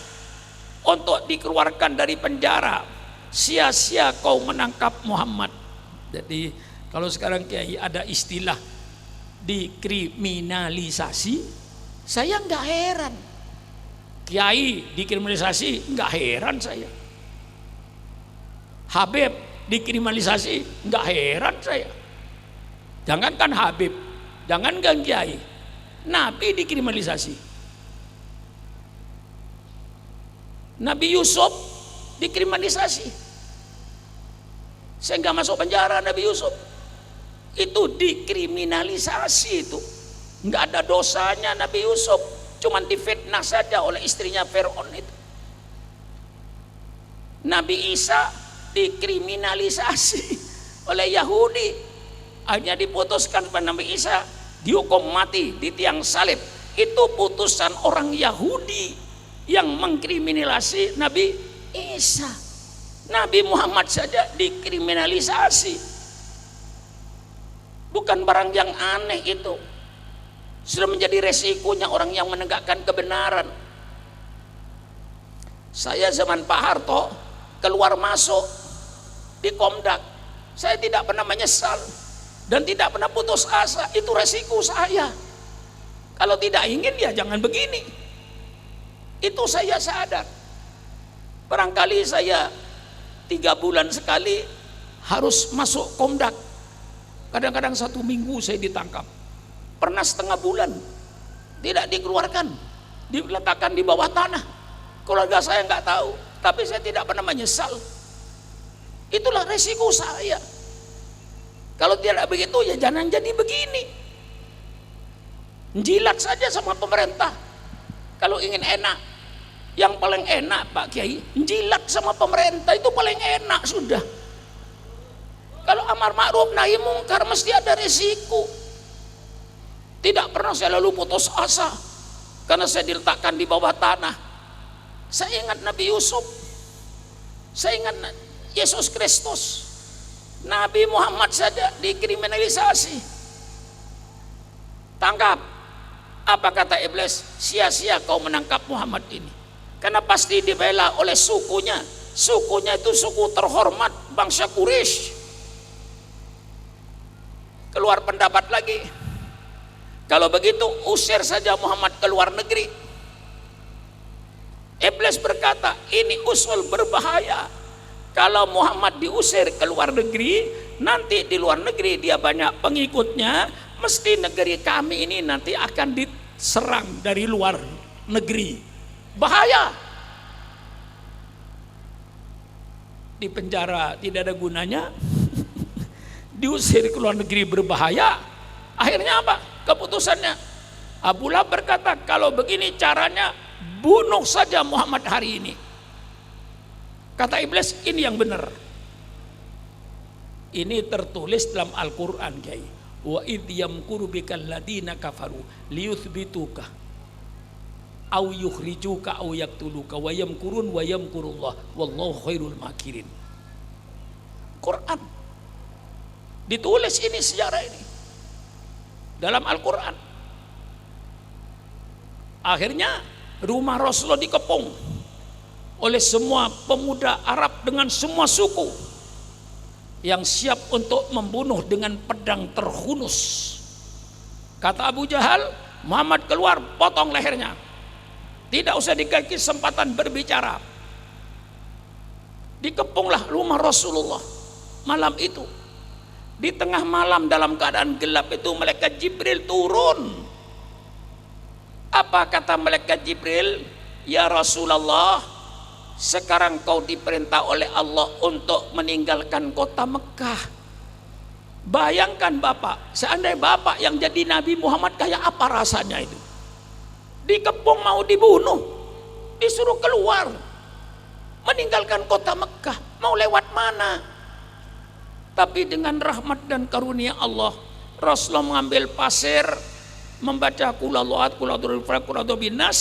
untuk dikeluarkan dari penjara. Sia-sia kau menangkap Muhammad. Jadi kalau sekarang Kiai ada istilah dikriminalisasi, saya nggak heran. Kiai dikriminalisasi nggak heran saya. Habib dikriminalisasi nggak heran saya. Jangankan Habib, jangankan Kiai, Nabi dikriminalisasi. Nabi Yusuf dikriminalisasi sehingga masuk penjara. Nabi Yusuf itu dikriminalisasi, itu nggak ada dosanya Nabi Yusuf, cuman difitnah saja oleh istrinya Fir'aun itu. Nabi Isa dikriminalisasi oleh Yahudi, akhirnya diputuskan pada Nabi Isa dihukum mati di tiang salib. Itu putusan orang Yahudi yang mengkriminalisasi Nabi Isa. Nabi Muhammad saja dikriminalisasi. Bukan barang yang aneh itu. Sudah menjadi resikonya orang yang menegakkan kebenaran. Saya zaman Pak Harto keluar masuk di Komdak, saya tidak pernah menyesal dan tidak pernah putus asa. Itu resiko saya. Kalau tidak ingin ya jangan begini. Itu saya sadar. Barangkali saya 3 bulan sekali harus masuk Komdak. Kadang-kadang 1 minggu saya ditangkap. Pernah setengah bulan tidak dikeluarkan, diletakkan di bawah tanah. Keluarga saya nggak tahu, tapi saya tidak pernah menyesal. Itulah resiko saya. Kalau tidak begitu ya jangan jadi begini. Jilat saja sama pemerintah. Kalau ingin enak, yang paling enak Pak Kiai, jilat sama pemerintah itu paling enak sudah. Kalau amar ma'ruf nahi mungkar mesti ada resiko. Tidak pernah saya lalu putus asa karena saya diletakkan di bawah tanah. Saya ingat Nabi Yusuf, saya ingat Yesus Kristus, Nabi Muhammad saja dikriminalisasi. Tangkap. Apa kata iblis? Sia-sia kau menangkap Muhammad ini, karena pasti dibela oleh sukunya. Sukunya itu suku terhormat bangsa Quraisy. Keluar pendapat lagi, kalau begitu usir saja Muhammad ke luar negeri. Iblis berkata, ini usul berbahaya. Kalau Muhammad diusir ke luar negeri, nanti di luar negeri dia banyak pengikutnya, mesti negeri kami ini nanti akan diserang dari luar negeri. Bahaya. Di penjara tidak ada gunanya, diusir ke luar negeri berbahaya. Akhirnya apa? Keputusannya Abu Lahab berkata, kalau begini caranya bunuh saja Muhammad hari ini. Kata iblis, ini yang benar. Ini tertulis dalam Al-Quran, Kiai. Wa idh yamkuru bikal ladina kafaru liyuthbituka aw yukhrijuka aw yaktuluka wa yamkurun wa yamkurullah wallahu khairul makirin. Quran ditulis ini, sejarah ini dalam Al-Quran. Akhirnya rumah Rasulullah dikepung oleh semua pemuda Arab dengan semua suku yang siap untuk membunuh dengan pedang terhunus. Kata Abu Jahal, Muhammad keluar, potong lehernya, tidak usah dikasih kesempatan berbicara. Dikepunglah rumah Rasulullah malam itu. Di tengah malam dalam keadaan gelap itu malaikat Jibril turun. Apa kata malaikat Jibril? Ya Rasulullah, sekarang kau diperintah oleh Allah untuk meninggalkan kota Mekah. Bayangkan Bapak, seandainya Bapak yang jadi Nabi Muhammad, kayak apa rasanya itu? Dikepung mau dibunuh, disuruh keluar, meninggalkan kota Mekah, mau lewat mana? Tapi dengan rahmat dan karunia Allah, Rasulullah mengambil pasir, membaca Qulhuwallahu ahad, binas,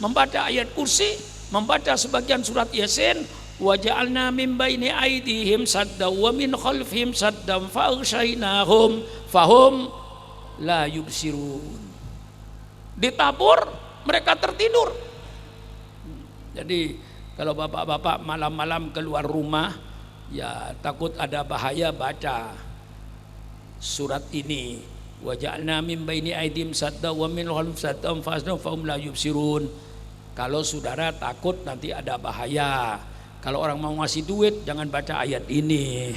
membaca ayat kursi, membaca sebagian surat Yasin. Wa ja'alna min baini aydihim saddan wa min khalfihim saddan fa aghshaynahum fahum la yubsirun. Ditabur, mereka tertidur. Jadi kalau bapak-bapak malam-malam keluar rumah, ya takut ada bahaya, baca surat ini. Wa ja'alna min baini aydihim saddan wa min khalfihim saddan fa aghshaynahum la yubsirun. Kalau saudara takut nanti ada bahaya, kalau orang mau ngasih duit jangan baca ayat ini.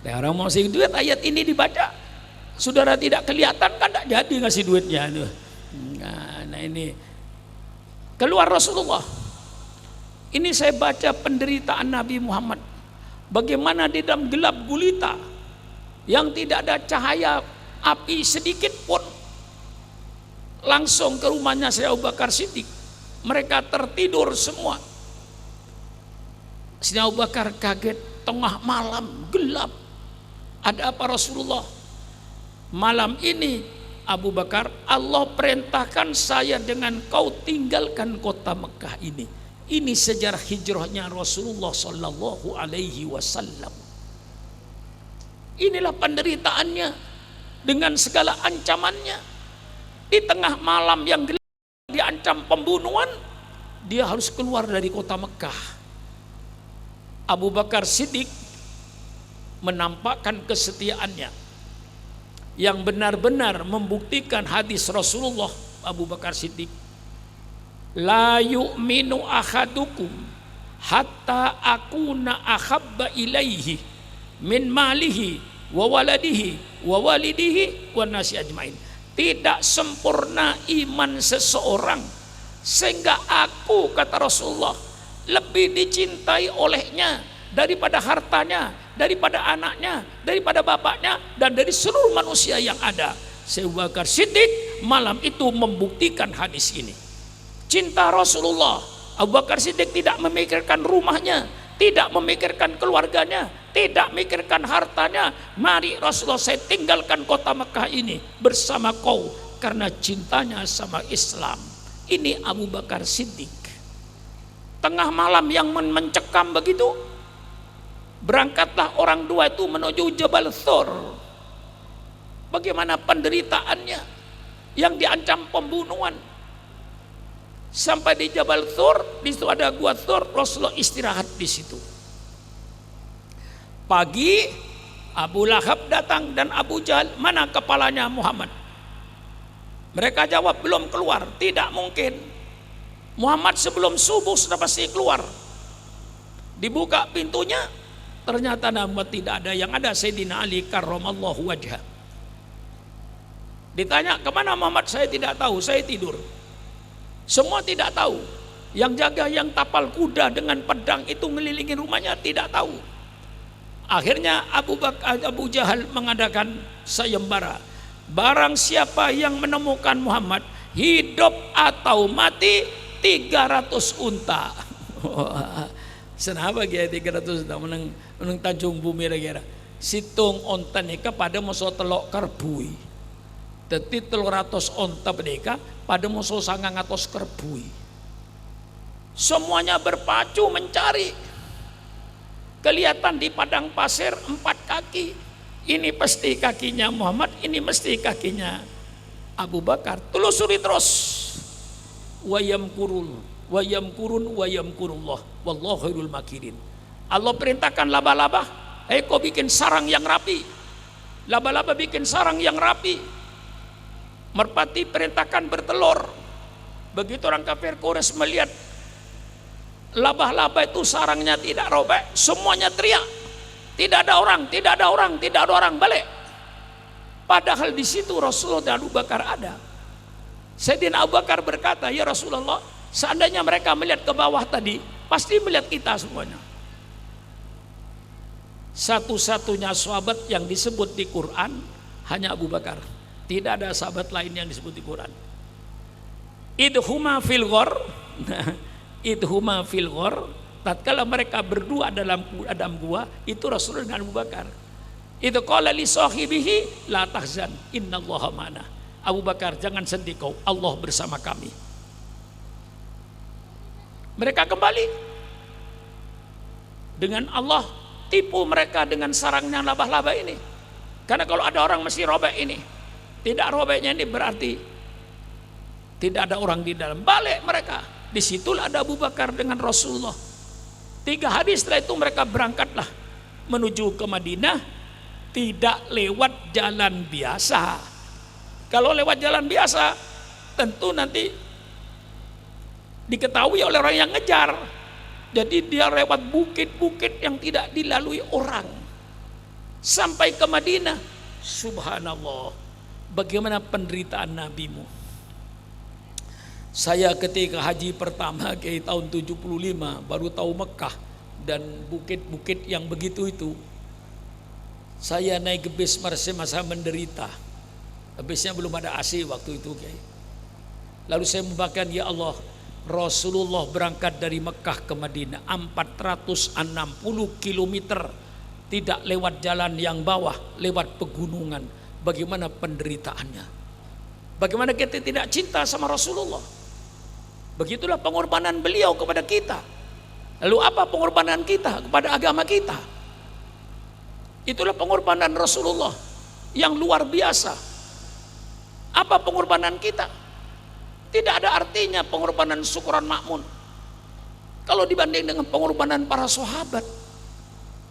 Nah, orang mau ngasih duit ayat ini dibaca, saudara tidak kelihatan kan, tidak jadi ngasih duitnya. Nah ini Keluar Rasulullah. Ini saya baca penderitaan Nabi Muhammad. Bagaimana di dalam gelap gulita yang tidak ada cahaya api sedikit pun. Langsung ke rumahnya Sayyidina Abu Bakar Siddiq. Mereka tertidur semua. Sayyidina Abu Bakar kaget, tengah malam gelap. Ada apa Rasulullah? Malam ini Abu Bakar, Allah perintahkan saya dengan kau tinggalkan kota Mekah ini. Ini sejarah hijrahnya Rasulullah Sallallahu Alaihi Wasallam. Inilah penderitaannya dengan segala ancamannya. Di tengah malam yang gelap diancam pembunuhan, dia harus keluar dari kota Mekah. Abu Bakar Siddiq menampakkan kesetiaannya yang benar-benar membuktikan hadis Rasulullah. Abu Bakar Siddiq, la yu'minu ahadukum hatta akuna ahabba ilaihi min malihi wa waladihi wa walidihi wa nasi ajmain. Tidak sempurna iman seseorang sehingga aku, kata Rasulullah, lebih dicintai olehnya daripada hartanya, daripada anaknya, daripada bapaknya, dan dari seluruh manusia yang ada. Abu Bakar Siddiq malam itu membuktikan hadis ini. Cinta Rasulullah. Abu Bakar Siddiq tidak memikirkan rumahnya, tidak memikirkan keluarganya, tidak memikirkan hartanya. Mari Rasulullah, saya tinggalkan kota Mekah ini bersama kau karena cintanya sama Islam. Ini Abu Bakar Siddiq. Tengah malam yang mencekam begitu, berangkatlah orang dua itu menuju Jabal Thur. Bagaimana penderitaannya yang diancam pembunuhan. Sampai di Jabal Thur, di situ ada gua Thur, Rasulullah istirahat di situ. Pagi Abu Lahab datang dan Abu Jahal, mana kepalanya Muhammad? Mereka jawab, belum keluar. Tidak mungkin, Muhammad sebelum subuh sudah pasti keluar. Dibuka pintunya, ternyata nama tidak ada. Yang ada Sayyidina Ali karramallahu wajhah. Ditanya, kemana Muhammad? Saya tidak tahu, saya tidur. Semua tidak tahu. Yang jaga yang tapal kuda dengan pedang itu ngelilingi rumahnya tidak tahu. Akhirnya Abu Jahal mengadakan sayembara. Barang siapa yang menemukan Muhammad, hidup atau mati, 300 unta. Senapa kaya 300 unta menang Tanjung Bumi kira. Situng onta nika pada musuh telok karbui. Dadi 300 onta pendeka pada musuh 900 kerbui. Semuanya berpacu mencari. Kelihatan di padang pasir 4 kaki. Ini pasti kakinya Muhammad, ini mesti kakinya Abu Bakar. Telusuri terus. Wayam kurun, wayam kurullah. Wallahu khairul makirin. Allah perintahkan laba-laba, kau bikin sarang yang rapi. Laba-laba bikin sarang yang rapi. Merpati perintahkan bertelur. Begitu orang kafir Quraisy melihat laba-laba itu sarangnya tidak robek, semuanya teriak, tidak ada orang, tidak ada orang, tidak ada orang, balik. Padahal di situ Rasulullah dan Abu Bakar ada. Sayyidina Abu Bakar berkata, ya Rasulullah, seandainya mereka melihat ke bawah tadi, pasti melihat kita semuanya. Satu-satunya sahabat yang disebut di Quran hanya Abu Bakar. Tidak ada sahabat lain yang disebut di Quran. Idhuma fil ghar. Idhuma fil ghar. Tatkala mereka berdua dalam gua, itu Rasulullah dengan Abu Bakar. Itu qala li sahibihi la tahzan innallaha ma'ana. Abu Bakar, jangan sedih kau, Allah bersama kami. Mereka kembali dengan Allah tipu mereka dengan sarangnya laba-laba ini. Karena kalau ada orang mesti robek ini. Tidak robeknya ini berarti tidak ada orang di dalam. Balik mereka. Disitulah ada Abu Bakar dengan Rasulullah. 3 hari setelah itu mereka berangkatlah menuju ke Madinah. Tidak lewat jalan biasa. Kalau lewat jalan biasa, tentu nanti diketahui oleh orang yang ngejar. Jadi dia lewat bukit-bukit yang tidak dilalui orang. Sampai ke Madinah. Subhanallah. Bagaimana penderitaan nabimu. Saya ketika haji pertama Kiai tahun 75 baru tahu Mekah dan bukit-bukit yang begitu itu. Saya naik ke bis masa menderita. Bisnya belum ada AC waktu itu Kiai. Lalu saya membacakan, ya Allah, Rasulullah berangkat dari Mekah ke Madinah 460 kilometer, tidak lewat jalan yang bawah, lewat pegunungan. Bagaimana penderitaannya? Bagaimana kita tidak cinta sama Rasulullah? Begitulah pengorbanan beliau kepada kita. Lalu apa pengorbanan kita kepada agama kita? Itulah pengorbanan Rasulullah yang luar biasa. Apa pengorbanan kita? Tidak ada artinya pengorbanan Syukran Makmun kalau dibanding dengan pengorbanan para sahabat,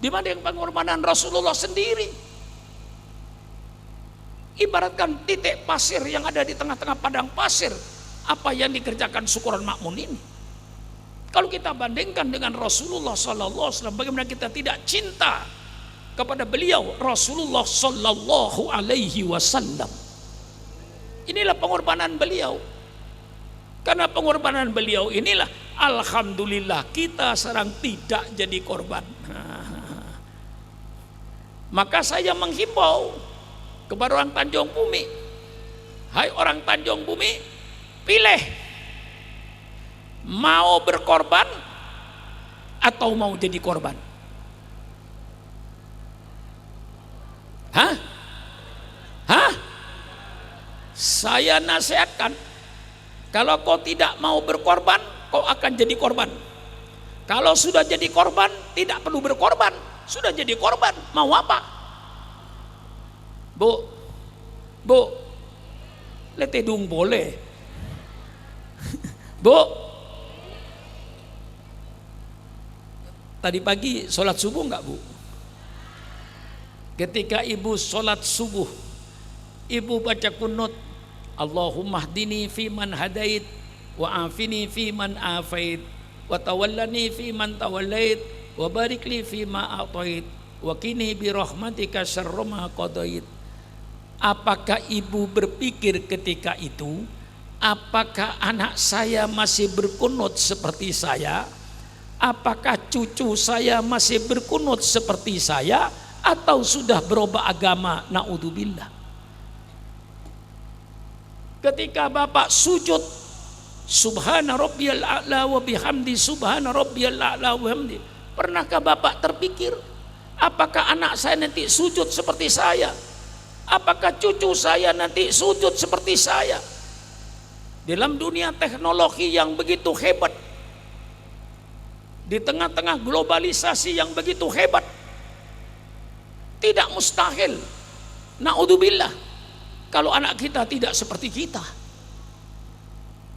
dibanding pengorbanan Rasulullah sendiri. Ibaratkan titik pasir yang ada di tengah-tengah padang pasir, apa yang dikerjakan Syukran Makmun ini. Kalau kita bandingkan dengan Rasulullah SAW, bagaimana kita tidak cinta kepada beliau Rasulullah SAW. Inilah pengorbanan beliau. Karena pengorbanan beliau inilah alhamdulillah kita sekarang tidak jadi korban. Maka saya menghimbau kepada orang Tanjung Bumi, hai orang Tanjung Bumi, pilih mau berkorban atau mau jadi korban. Hah? Saya nasihatkan, kalau kau tidak mau berkorban, kau akan jadi korban. Kalau sudah jadi korban, tidak perlu berkorban. Sudah jadi korban, mau apa? Bu, letedung boleh. Bu, tadi pagi sholat subuh enggak Bu? Ketika ibu sholat subuh, ibu baca kunut, Allahumma hdini fi man hadait wa afini fi man afait wa tawallani fi man tawallait wa barik li fi ma atait wa qini bi rahmatika syarra ma qadait. Apakah ibu berpikir ketika itu, apakah anak saya masih berkunut seperti saya? Apakah cucu saya masih berkunut seperti saya atau sudah berubah agama? Naudzubillah. Ketika bapak sujud subhana rabbiyal a'la wa bihamdi subhana rabbiyal a'la wa bihamdi, pernahkah bapak terpikir apakah anak saya nanti sujud seperti saya? Apakah cucu saya nanti sujud seperti saya? Dalam dunia teknologi yang begitu hebat, di tengah-tengah globalisasi yang begitu hebat, tidak mustahil, naudzubillah, kalau anak kita tidak seperti kita.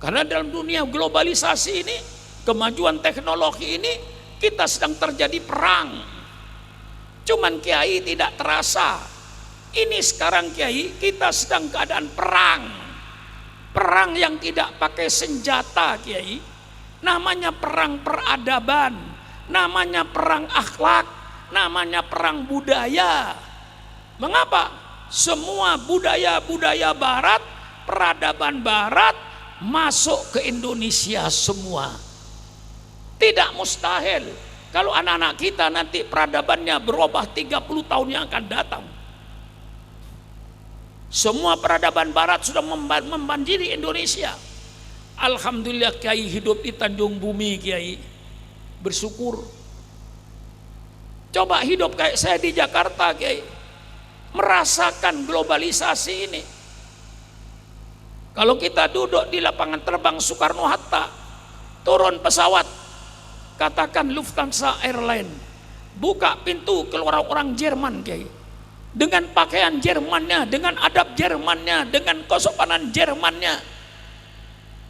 Karena dalam dunia globalisasi ini, kemajuan teknologi ini, kita sedang terjadi perang. Cuman Kiai tidak terasa. Ini sekarang Kiai, kita sedang keadaan perang. Perang yang tidak pakai senjata Kiai. Namanya perang peradaban, namanya perang akhlak, namanya perang budaya. Mengapa? Semua budaya-budaya barat, peradaban barat masuk ke Indonesia semua. Tidak mustahil kalau anak-anak kita nanti peradabannya berubah 30 tahun yang akan datang. Semua peradaban barat sudah membanjiri Indonesia. Alhamdulillah Kiai hidup di Tanjung Bumi, Kiai bersyukur. Coba hidup kayak saya di Jakarta, Kiai, merasakan globalisasi ini. Kalau kita duduk di lapangan terbang Soekarno-Hatta, turun pesawat, katakan Lufthansa Airline, buka pintu keluar orang Jerman, Kiai, dengan pakaian Jermannya, dengan adab Jermannya, dengan kesopanan Jermannya,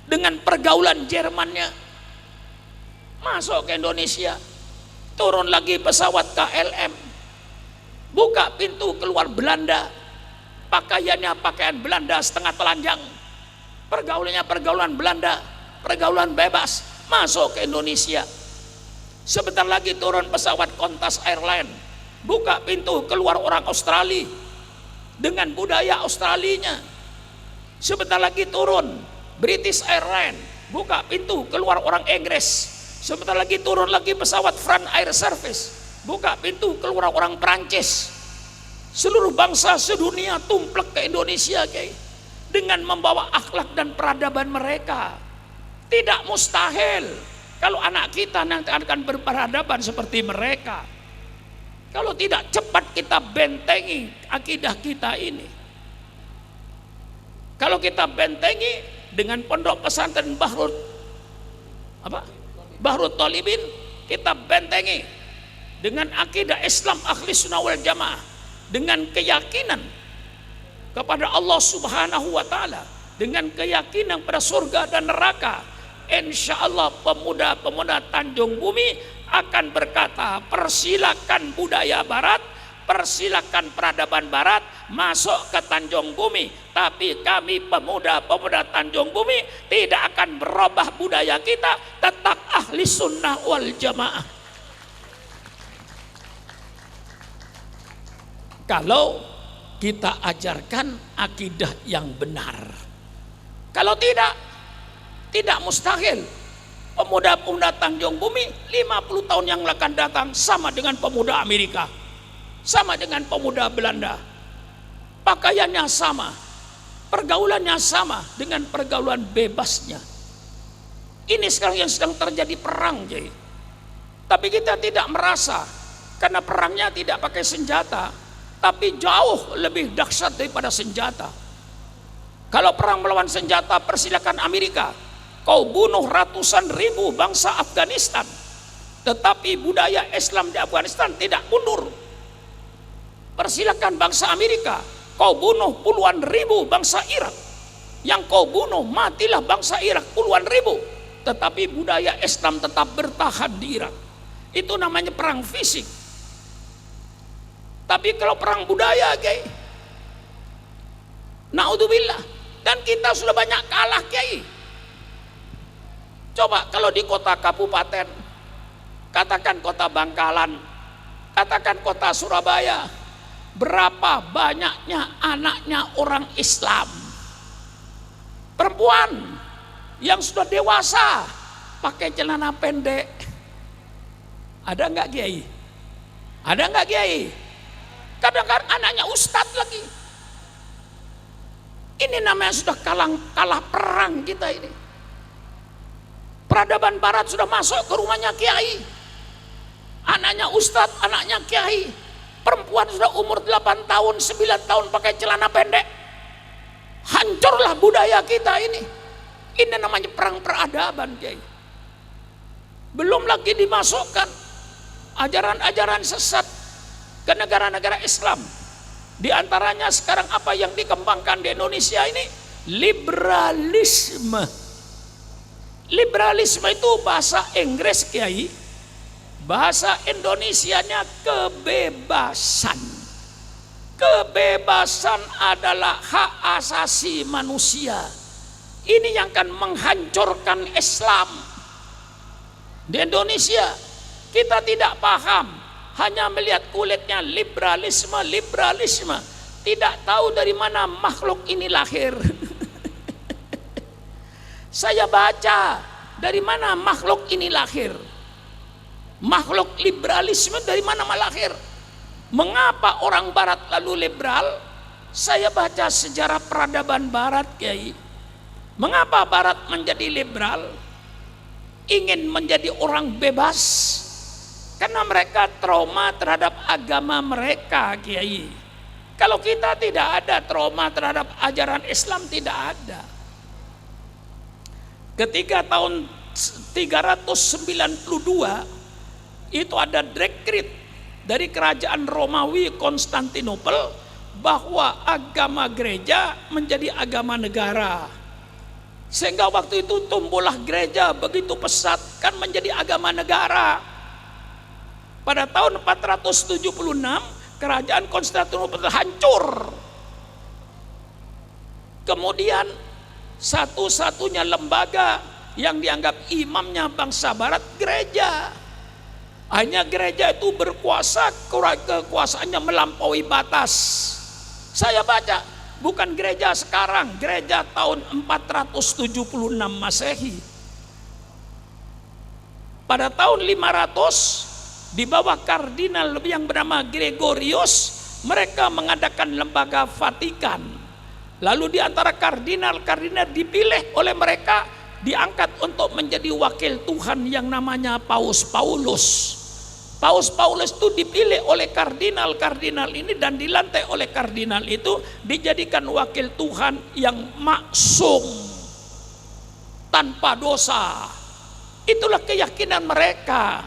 dengan pergaulan Jermannya, masuk ke Indonesia. Turun lagi pesawat KLM, buka pintu keluar Belanda, pakaiannya pakaian Belanda setengah telanjang, pergaulannya pergaulan Belanda, pergaulan bebas, masuk ke Indonesia. Sebentar lagi turun pesawat Qantas Airline, buka pintu keluar orang Australia dengan budaya Australinya. Sebentar lagi turun British Airlines buka pintu keluar orang Inggris. Sebentar lagi turun lagi pesawat France Air Service, buka pintu keluar orang Perancis. Seluruh bangsa sedunia tumplek ke Indonesia dengan membawa akhlak dan peradaban mereka. Tidak mustahil kalau anak kita nanti akan berperadaban seperti mereka. Kalau tidak cepat kita bentengi akidah kita ini. Kalau kita bentengi dengan pondok pesantren Bahrut Thalibin, kita bentengi dengan akidah Islam ahli sunnah wal jamaah, dengan keyakinan kepada Allah Subhanahu wa ta'ala, dengan keyakinan pada surga dan neraka. Insya Allah pemuda-pemuda Tanjung Bumi akan berkata, persilakan budaya barat, persilakan peradaban barat masuk ke Tanjung Bumi, tapi kami pemuda-pemuda Tanjung Bumi tidak akan berubah budaya kita, tetap ahli sunnah wal jamaah. Kalau kita ajarkan akidah yang benar. Kalau tidak mustahil pemuda-pemuda Tanjung Bumi 50 tahun yang akan datang sama dengan pemuda Amerika, sama dengan pemuda Belanda. Pakaiannya sama, pergaulannya sama dengan pergaulan bebasnya. Ini sekarang yang sedang terjadi perang, Jai. Tapi kita tidak merasa, karena perangnya tidak pakai senjata, tapi jauh lebih dahsyat daripada senjata. Kalau perang melawan senjata, persilakan Amerika, kau bunuh ratusan ribu bangsa Afghanistan, tetapi budaya Islam di Afghanistan tidak mundur. Persilakan bangsa Amerika, kau bunuh puluhan ribu bangsa Irak, yang kau bunuh matilah bangsa Irak puluhan ribu, tetapi budaya Islam tetap bertahan di Irak. Itu namanya perang fisik. Tapi kalau perang budaya, naudzubillah, dan kita sudah banyak kalah, Kiai. Coba kalau di kota kabupaten, katakan kota Bangkalan, katakan kota Surabaya, berapa banyaknya anaknya orang Islam, perempuan yang sudah dewasa pakai celana pendek. Ada nggak, Kiai? Ada nggak, Kiai? Kadang-kadang anaknya ustadz lagi. Ini namanya sudah kalah perang kita ini. Peradaban barat sudah masuk ke rumahnya Kiai, anaknya ustadz, anaknya Kiai. Perempuan sudah umur 8 tahun, 9 tahun pakai celana pendek. Hancurlah budaya kita ini. Ini namanya perang peradaban, Kiai. Belum lagi dimasukkan ajaran-ajaran sesat ke negara-negara Islam. Di antaranya sekarang apa yang dikembangkan di Indonesia ini? Liberalisme. Liberalisme itu bahasa Inggris, Kiai. Bahasa Indonesianya kebebasan. Kebebasan adalah hak asasi manusia. Ini yang akan menghancurkan Islam. Di Indonesia kita tidak paham, hanya melihat kulitnya liberalisme, tidak tahu dari mana makhluk ini lahir. Saya baca dari mana makhluk ini lahir. Makhluk liberalisme dari mana lahir? Mengapa orang barat lalu liberal? Saya baca sejarah peradaban barat, Kiai. Mengapa barat menjadi liberal? Ingin menjadi orang bebas. Karena mereka trauma terhadap agama mereka, Kiai. Kalau kita tidak ada trauma terhadap ajaran Islam, tidak ada. Ketika tahun 392 itu ada dekret dari kerajaan Romawi Konstantinopel bahwa agama gereja menjadi agama negara. Sehingga waktu itu tumbuhlah gereja begitu pesat, kan menjadi agama negara. Pada tahun 476 kerajaan Konstantinopel hancur. Kemudian satu-satunya lembaga yang dianggap imamnya bangsa barat gereja. Hanya gereja itu berkuasa, kekuasaannya melampaui batas. Saya baca bukan gereja sekarang, gereja tahun 476 Masehi. Pada tahun 500 di bawah kardinal yang bernama Gregorius, mereka mengadakan lembaga Vatikan. Lalu di antara kardinal-kardinal dipilih oleh mereka, diangkat untuk menjadi wakil Tuhan yang namanya Paus Paulus. Paus Paulus itu dipilih oleh kardinal-kardinal ini dan dilantik oleh kardinal itu dijadikan wakil Tuhan yang maksum, tanpa dosa. Itulah keyakinan mereka.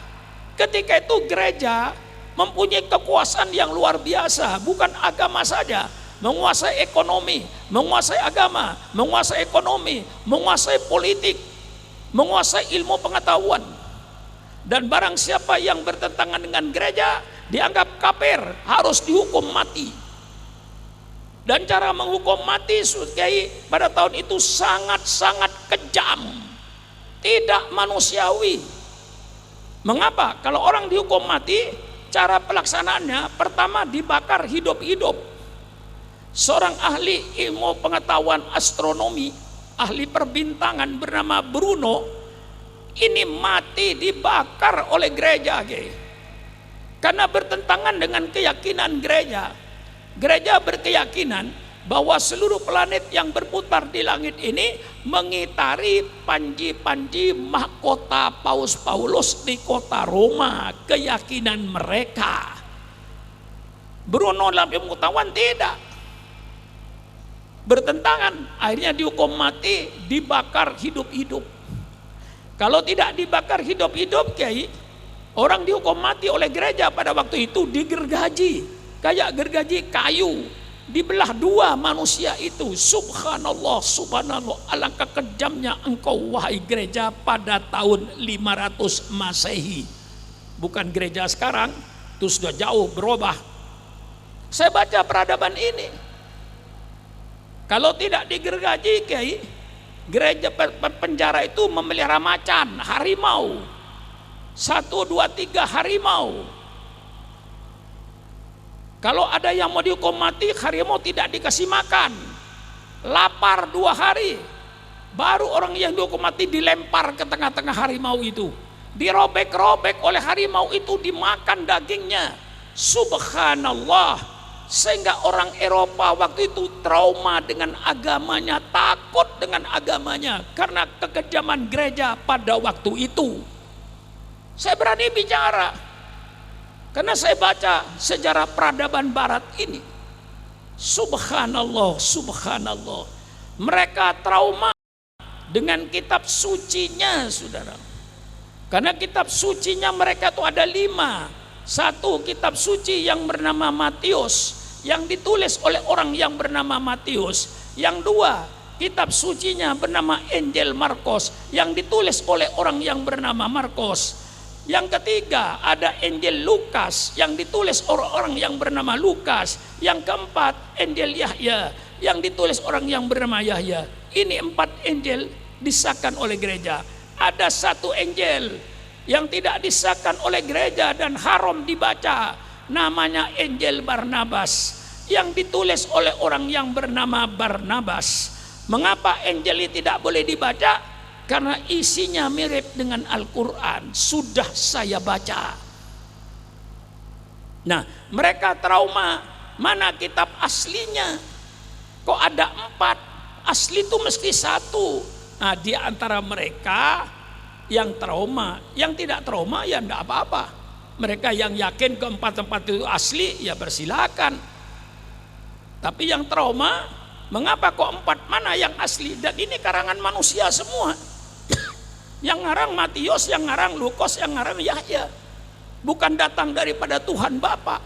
Ketika itu gereja mempunyai kekuasaan yang luar biasa, bukan agama saja, menguasai ekonomi, menguasai agama, menguasai ekonomi, menguasai politik, menguasai ilmu pengetahuan. Dan barang siapa yang bertentangan dengan gereja dianggap kafir, harus dihukum mati. Dan cara menghukum mati pada tahun itu sangat-sangat kejam, tidak manusiawi. Mengapa? Kalau orang dihukum mati, cara pelaksanaannya pertama dibakar hidup-hidup. Seorang ahli ilmu pengetahuan astronomi, ahli perbintangan bernama Bruno, ini mati dibakar oleh gereja, karena bertentangan dengan keyakinan gereja. Gereja berkeyakinan bahwa seluruh planet yang berputar di langit ini mengitari panji-panji mahkota Paus Paulus di kota Roma. Keyakinan mereka. Bruno dalam ilmu pengetahuan tidak, bertentangan, akhirnya dihukum mati, dibakar hidup-hidup. Kalau tidak dibakar hidup-hidup, Kiai, orang dihukum mati oleh gereja pada waktu itu digergaji, kayak gergaji kayu, dibelah dua manusia itu. Subhanallah, subhanallah, alangkah kejamnya engkau wahai gereja pada tahun 500 Masehi. Bukan gereja sekarang, itu sudah jauh berubah. Saya baca peradaban ini. Kalau tidak digergaji, Kiai, gereja penjara itu memelihara macan, harimau. 1, 2, 3 harimau. Kalau ada yang mau dihukum mati, harimau tidak dikasih makan. Lapar 2 hari. Baru orang yang dihukum mati dilempar ke tengah-tengah harimau itu. Dirobek-robek oleh harimau itu, dimakan dagingnya. Subhanallah. Sehingga orang Eropa waktu itu trauma dengan agamanya, takut dengan agamanya karena kekejaman gereja pada waktu itu. Saya berani bicara karena saya baca sejarah peradaban barat ini. Subhanallah, subhanallah. Mereka trauma dengan kitab sucinya, saudara. Karena kitab sucinya mereka itu ada 5. 1, kitab suci yang bernama Matius, yang ditulis oleh orang yang bernama Matius. Yang 2, kitab sucinya bernama Injil Markus, yang ditulis oleh orang yang bernama Markus. Yang ketiga ada Injil Lukas, yang ditulis orang yang bernama Lukas. Yang keempat Injil Yahya, yang ditulis orang yang bernama Yahya. Ini 4 Injil disahkan oleh gereja. Ada 1 Injil yang tidak disahkan oleh gereja dan haram dibaca, namanya Injil Barnabas, yang ditulis oleh orang yang bernama Barnabas. Mengapa Injil ini tidak boleh dibaca? Karena isinya mirip dengan Al-Quran, sudah saya baca. Nah, mereka trauma, mana kitab aslinya? Kok ada 4? Asli itu mesti 1. Nah, di antara mereka yang trauma, yang tidak trauma ya enggak apa-apa. Mereka yang yakin keempat-empat itu asli ya bersilakan. Tapi yang trauma, mengapa kok 4? Mana yang asli? Dan ini karangan manusia semua. Yang ngarang Matius, yang ngarang Lukas, yang ngarang Yahya. Bukan datang daripada Tuhan Bapa.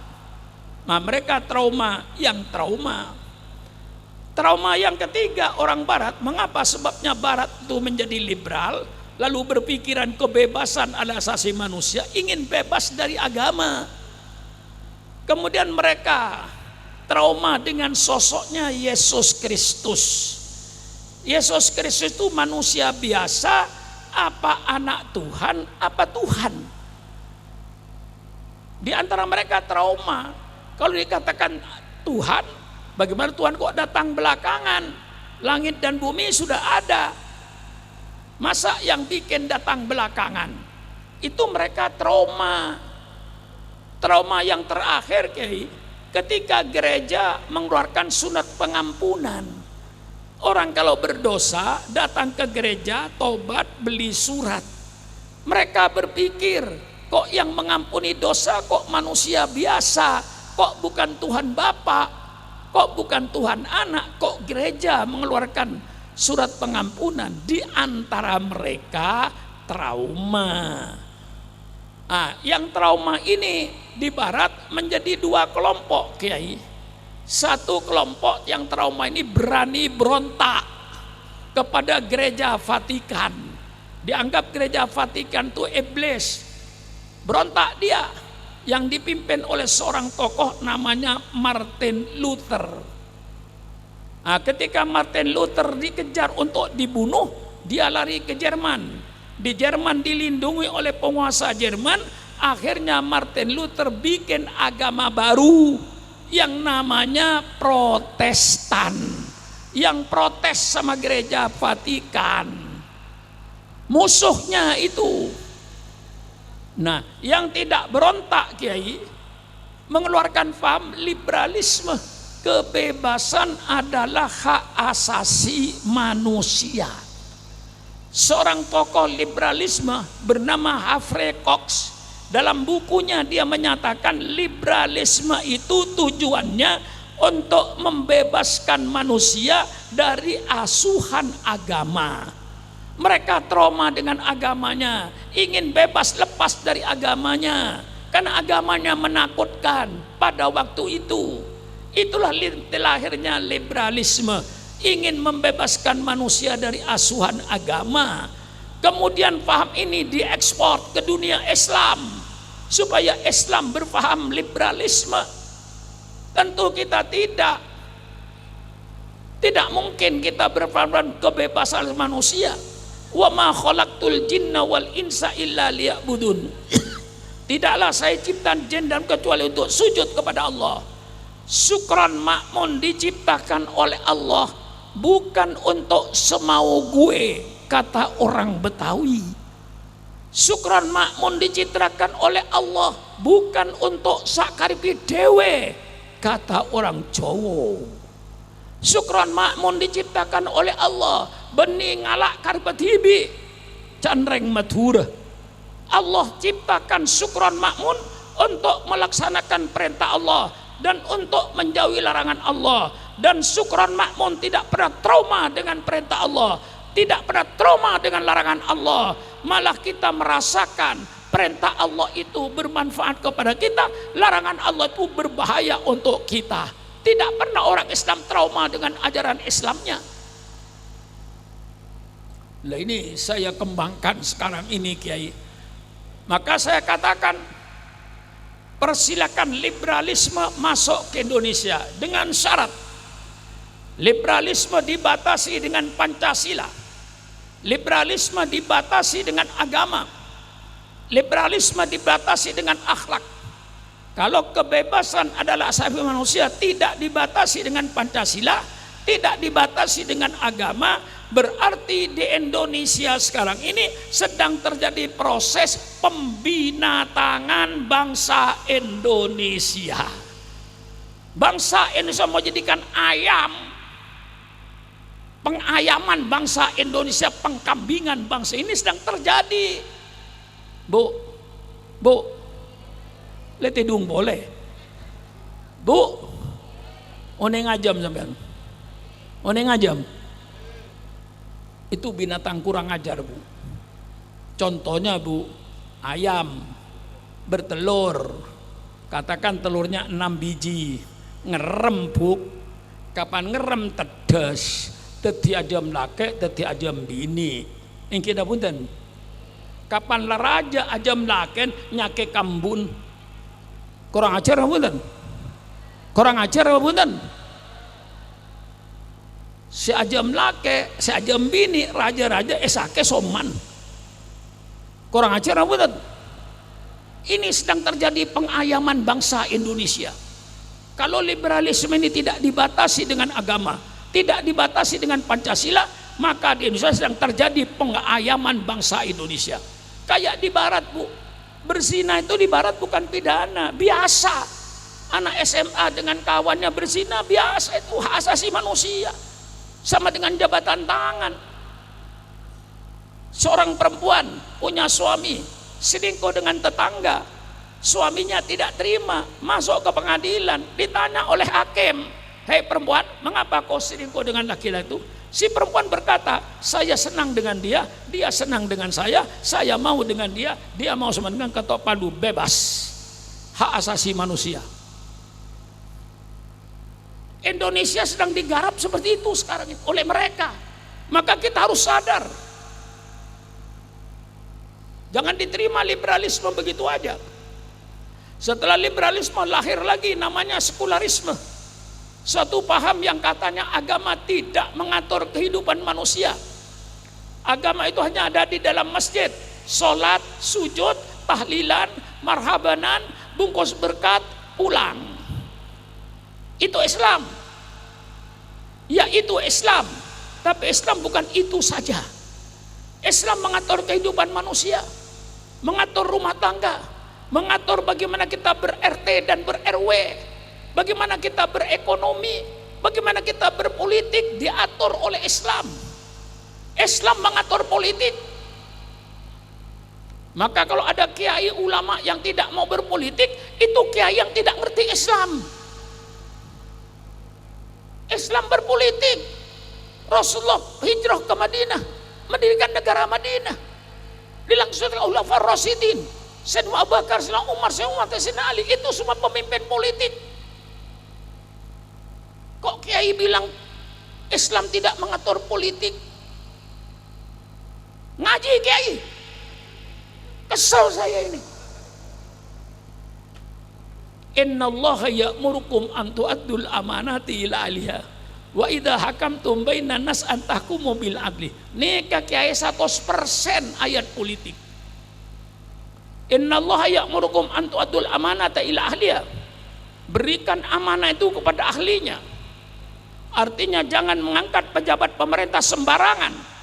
Nah, mereka trauma yang trauma. Trauma yang ketiga orang barat, mengapa? Sebabnya barat itu menjadi liberal, lalu berpikiran kebebasan ala asasi manusia, ingin bebas dari agama. Kemudian mereka trauma dengan sosoknya Yesus Kristus. Yesus Kristus itu manusia biasa, apa anak Tuhan, apa Tuhan. Di antara mereka trauma, kalau dikatakan Tuhan, Bagaimana Tuhan kok datang belakangan? Langit dan bumi sudah ada. Masa yang bikin datang belakangan? Itu mereka trauma. Trauma yang terakhir, Kiai, ketika gereja mengeluarkan sunat pengampunan. Orang kalau berdosa datang ke gereja, tobat, beli surat. Mereka berpikir, kok yang mengampuni dosa kok manusia biasa, kok bukan Tuhan Bapa, kok bukan Tuhan Anak, kok gereja mengeluarkan surat pengampunan. Di antara mereka trauma. Nah, yang trauma ini di barat menjadi dua kelompok, Kiai. Satu kelompok yang trauma ini berani berontak kepada gereja Vatikan. Dianggap gereja Vatikan itu iblis. Berontak dia, yang dipimpin oleh seorang tokoh namanya Martin Luther. Nah, ketika Martin Luther dikejar untuk dibunuh, dia lari ke Jerman. Di Jerman dilindungi oleh penguasa Jerman. Akhirnya Martin Luther bikin agama baru yang namanya Protestan, yang protes sama gereja Vatikan. Musuhnya itu. Nah, yang tidak berontak, Kiai, mengeluarkan paham liberalisme. Kebebasan adalah hak asasi manusia. Seorang tokoh liberalisme bernama Humphrey Cox, dalam bukunya dia menyatakan liberalisme itu tujuannya untuk membebaskan manusia dari asuhan agama. Mereka trauma dengan agamanya, ingin bebas lepas dari agamanya, karena agamanya menakutkan pada waktu itu. Itulah lahirnya liberalisme, ingin membebaskan manusia dari asuhan agama. Kemudian paham ini diekspor ke dunia Islam, supaya Islam berpaham liberalisme. Tentu kita tidak mungkin kita berpaham kebebasan manusia. Wa ma khalaqtul jinna wal insa illa liya'budun. Tidaklah saya ciptakan jin dan kecuali untuk sujud kepada Allah. Syukran makmun diciptakan oleh Allah, bukan untuk semau gue, kata orang Betawi. Syukran makmun diciptakan oleh Allah, bukan untuk sakaripi dewe, kata orang Jawa. Syukran makmun diciptakan oleh Allah, bening ngalak karpet hibi, canreng madura. Allah ciptakan syukran makmun untuk melaksanakan perintah Allah dan untuk menjauhi larangan Allah. Dan syukran makmun tidak pernah trauma dengan perintah Allah, tidak pernah trauma dengan larangan Allah. Malah kita merasakan perintah Allah itu bermanfaat kepada kita, larangan Allah itu berbahaya untuk kita. Tidak pernah orang Islam trauma dengan ajaran Islamnya. Lah ini saya kembangkan sekarang ini, Kiai. Maka saya katakan, persilakan liberalisme masuk ke Indonesia dengan syarat liberalisme dibatasi dengan Pancasila, liberalisme dibatasi dengan agama, liberalisme dibatasi dengan akhlak. Kalau kebebasan adalah asasi manusia, tidak dibatasi dengan Pancasila, tidak dibatasi dengan agama, berarti di Indonesia sekarang ini sedang terjadi proses pembinatangan bangsa Indonesia. Bangsa Indonesia mau jadikan ayam, pengayaman bangsa Indonesia, pengkambingan bangsa ini sedang terjadi. Bu, letidung boleh. Bu, oneng ajam sampean. Oneng ajam. Itu binatang kurang ajar, Bu. Contohnya, Bu, ayam bertelur. Katakan telurnya 6 biji. Ngerem, Bu. Kapan ngerem tedes. Tadi ajam laki, tadi ajam bini. Yang kita punten. Kapan laraja ajam laken nyake kambun. Kurang ajar apa punten? Kurang ajar apa punten? Si ajam lake, si ajam bini, raja-raja esake soman. Kurang ajar apa? Ini sedang terjadi pengayaman bangsa Indonesia. Kalau liberalisme ini tidak dibatasi dengan agama, tidak dibatasi dengan Pancasila, maka di Indonesia sedang terjadi pengayaman bangsa Indonesia. Kayak di barat, Bu, berzina itu di barat bukan pidana, biasa. Anak SMA dengan kawannya berzina biasa, itu hak asasi manusia. Sama dengan jabatan tangan. Seorang perempuan punya suami selingkuh dengan tetangga, suaminya tidak terima, masuk ke pengadilan, ditanya oleh hakim, "Hei perempuan, mengapa kau selingkuh dengan laki-laki itu?" Si perempuan berkata, "Saya senang dengan dia, dia senang dengan saya mau dengan dia mau sama dengan ketok palu." Bebas, hak asasi manusia. Indonesia sedang digarap seperti itu sekarang oleh mereka. Maka kita harus sadar, jangan diterima liberalisme begitu aja. Setelah liberalisme lahir lagi namanya sekularisme. Satu paham yang katanya agama tidak mengatur kehidupan manusia. Agama itu hanya ada di dalam masjid, sholat, sujud, tahlilan, marhabanan, bungkus berkat, pulang. Itu Islam. Ya, itu Islam. Tapi Islam bukan itu saja. Islam mengatur kehidupan manusia, mengatur rumah tangga, mengatur bagaimana kita ber-RT dan ber-RW, bagaimana kita berekonomi, bagaimana kita berpolitik, diatur oleh Islam. Islam mengatur politik. Maka kalau ada kiai ulama yang tidak mau berpolitik, itu kiai yang tidak ngerti Islam. Islam berpolitik. Rasulullah hijrah ke Madinah, mendirikan negara Madinah, dilangsungkan oleh Khulafaur Rasyidin, Sayyidina Abu Bakar, Sayyidina Umar, Sayyidina Ali. Itu semua pemimpin politik. Kok kiai bilang Islam tidak mengatur politik? Ngaji kiai, kesel saya ini. Innallaha ya'murukum an tu'addul amanati ila ahliha wa idza hakamtum bainan nas an tahkumu bil adli. Nikah kiai 100% ayat politik. Innallaha ya'murukum an tu'addul amanata ila ahliha. Berikan amanah itu kepada ahlinya. Artinya jangan mengangkat pejabat pemerintah sembarangan.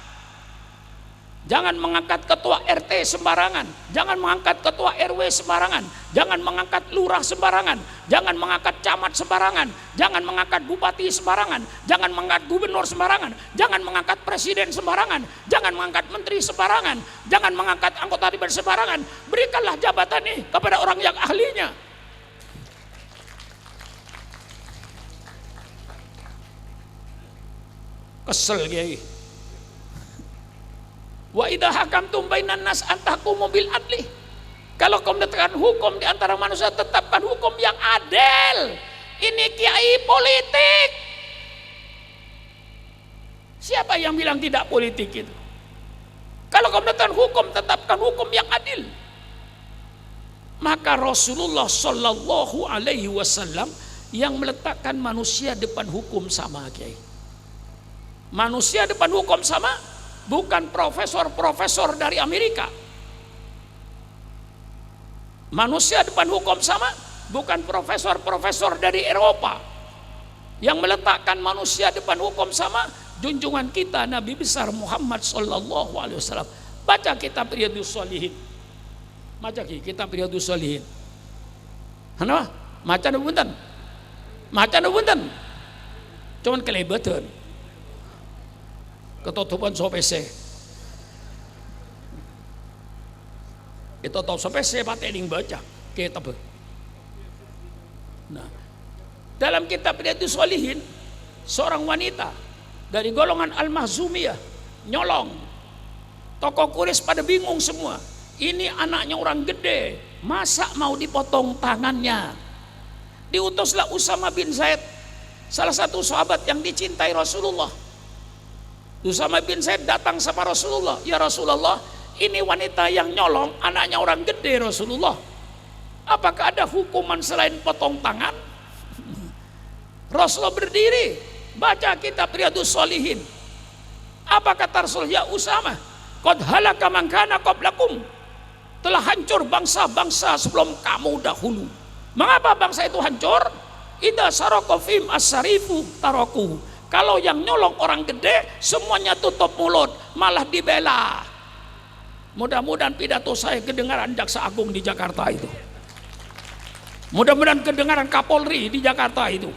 Jangan mengangkat ketua RT sembarangan, jangan mengangkat ketua RW sembarangan, jangan mengangkat lurah sembarangan, jangan mengangkat camat sembarangan, jangan mengangkat bupati sembarangan, jangan mengangkat gubernur sembarangan, jangan mengangkat presiden sembarangan, jangan mengangkat menteri sembarangan, jangan mengangkat anggota DPR sembarangan. Berikanlah jabatan ini kepada orang yang ahlinya. Kesel kiai. Wa idza hakamtum bainan nas an tahkumu bil adli. Kalau kau menetapkan hukum di antara manusia, tetapkan hukum yang adil. Ini kiai politik. Siapa yang bilang tidak politik itu? Kalau kau menetapkan hukum, tetapkan hukum yang adil. Maka Rasulullah Shallallahu Alaihi Wasallam yang meletakkan manusia depan hukum sama, kiai. Manusia depan hukum sama. Bukan profesor-profesor dari Amerika. Manusia depan hukum sama, bukan profesor-profesor dari Eropa. Yang meletakkan manusia depan hukum sama, junjungan kita Nabi besar Muhammad sallallahu alaihi wasallam. Baca kitab Riyadhus Shalihin. Baca kitab Riyadhus Shalihin. Hana? Maca nu punten? Maca nu punten? Cuman kelebetan. Ketutupan sopese itu tahu sopese patening baca kitab. Nah, dalam kitab Riyadhus Shalihin, seorang wanita dari golongan Al-Mahzumiyah nyolong. Tokoh Quraisy pada bingung semua. Ini anaknya orang gede, masa mau dipotong tangannya? Diutuslah Usama bin Zaid, salah satu sahabat yang dicintai Rasulullah. Usama bin Zaid datang sama Rasulullah, "Ya Rasulullah, ini wanita yang nyolong anaknya orang gede Rasulullah. Apakah ada hukuman selain potong tangan?" Rasulullah berdiri, baca kitab Riyadhus Shalihin. Apa kata Rasul? "Ya Usama, qad halaka man kana qablakum." Telah hancur bangsa-bangsa sebelum kamu dahulu. Mengapa bangsa itu hancur? Idza saraka fim as-sarifu taraku. Kalau yang nyolong orang gede semuanya tutup mulut, malah dibela. Mudah-mudahan pidato saya kedengaran Jaksa Agung di Jakarta itu. Mudah-mudahan kedengaran Kapolri di Jakarta itu.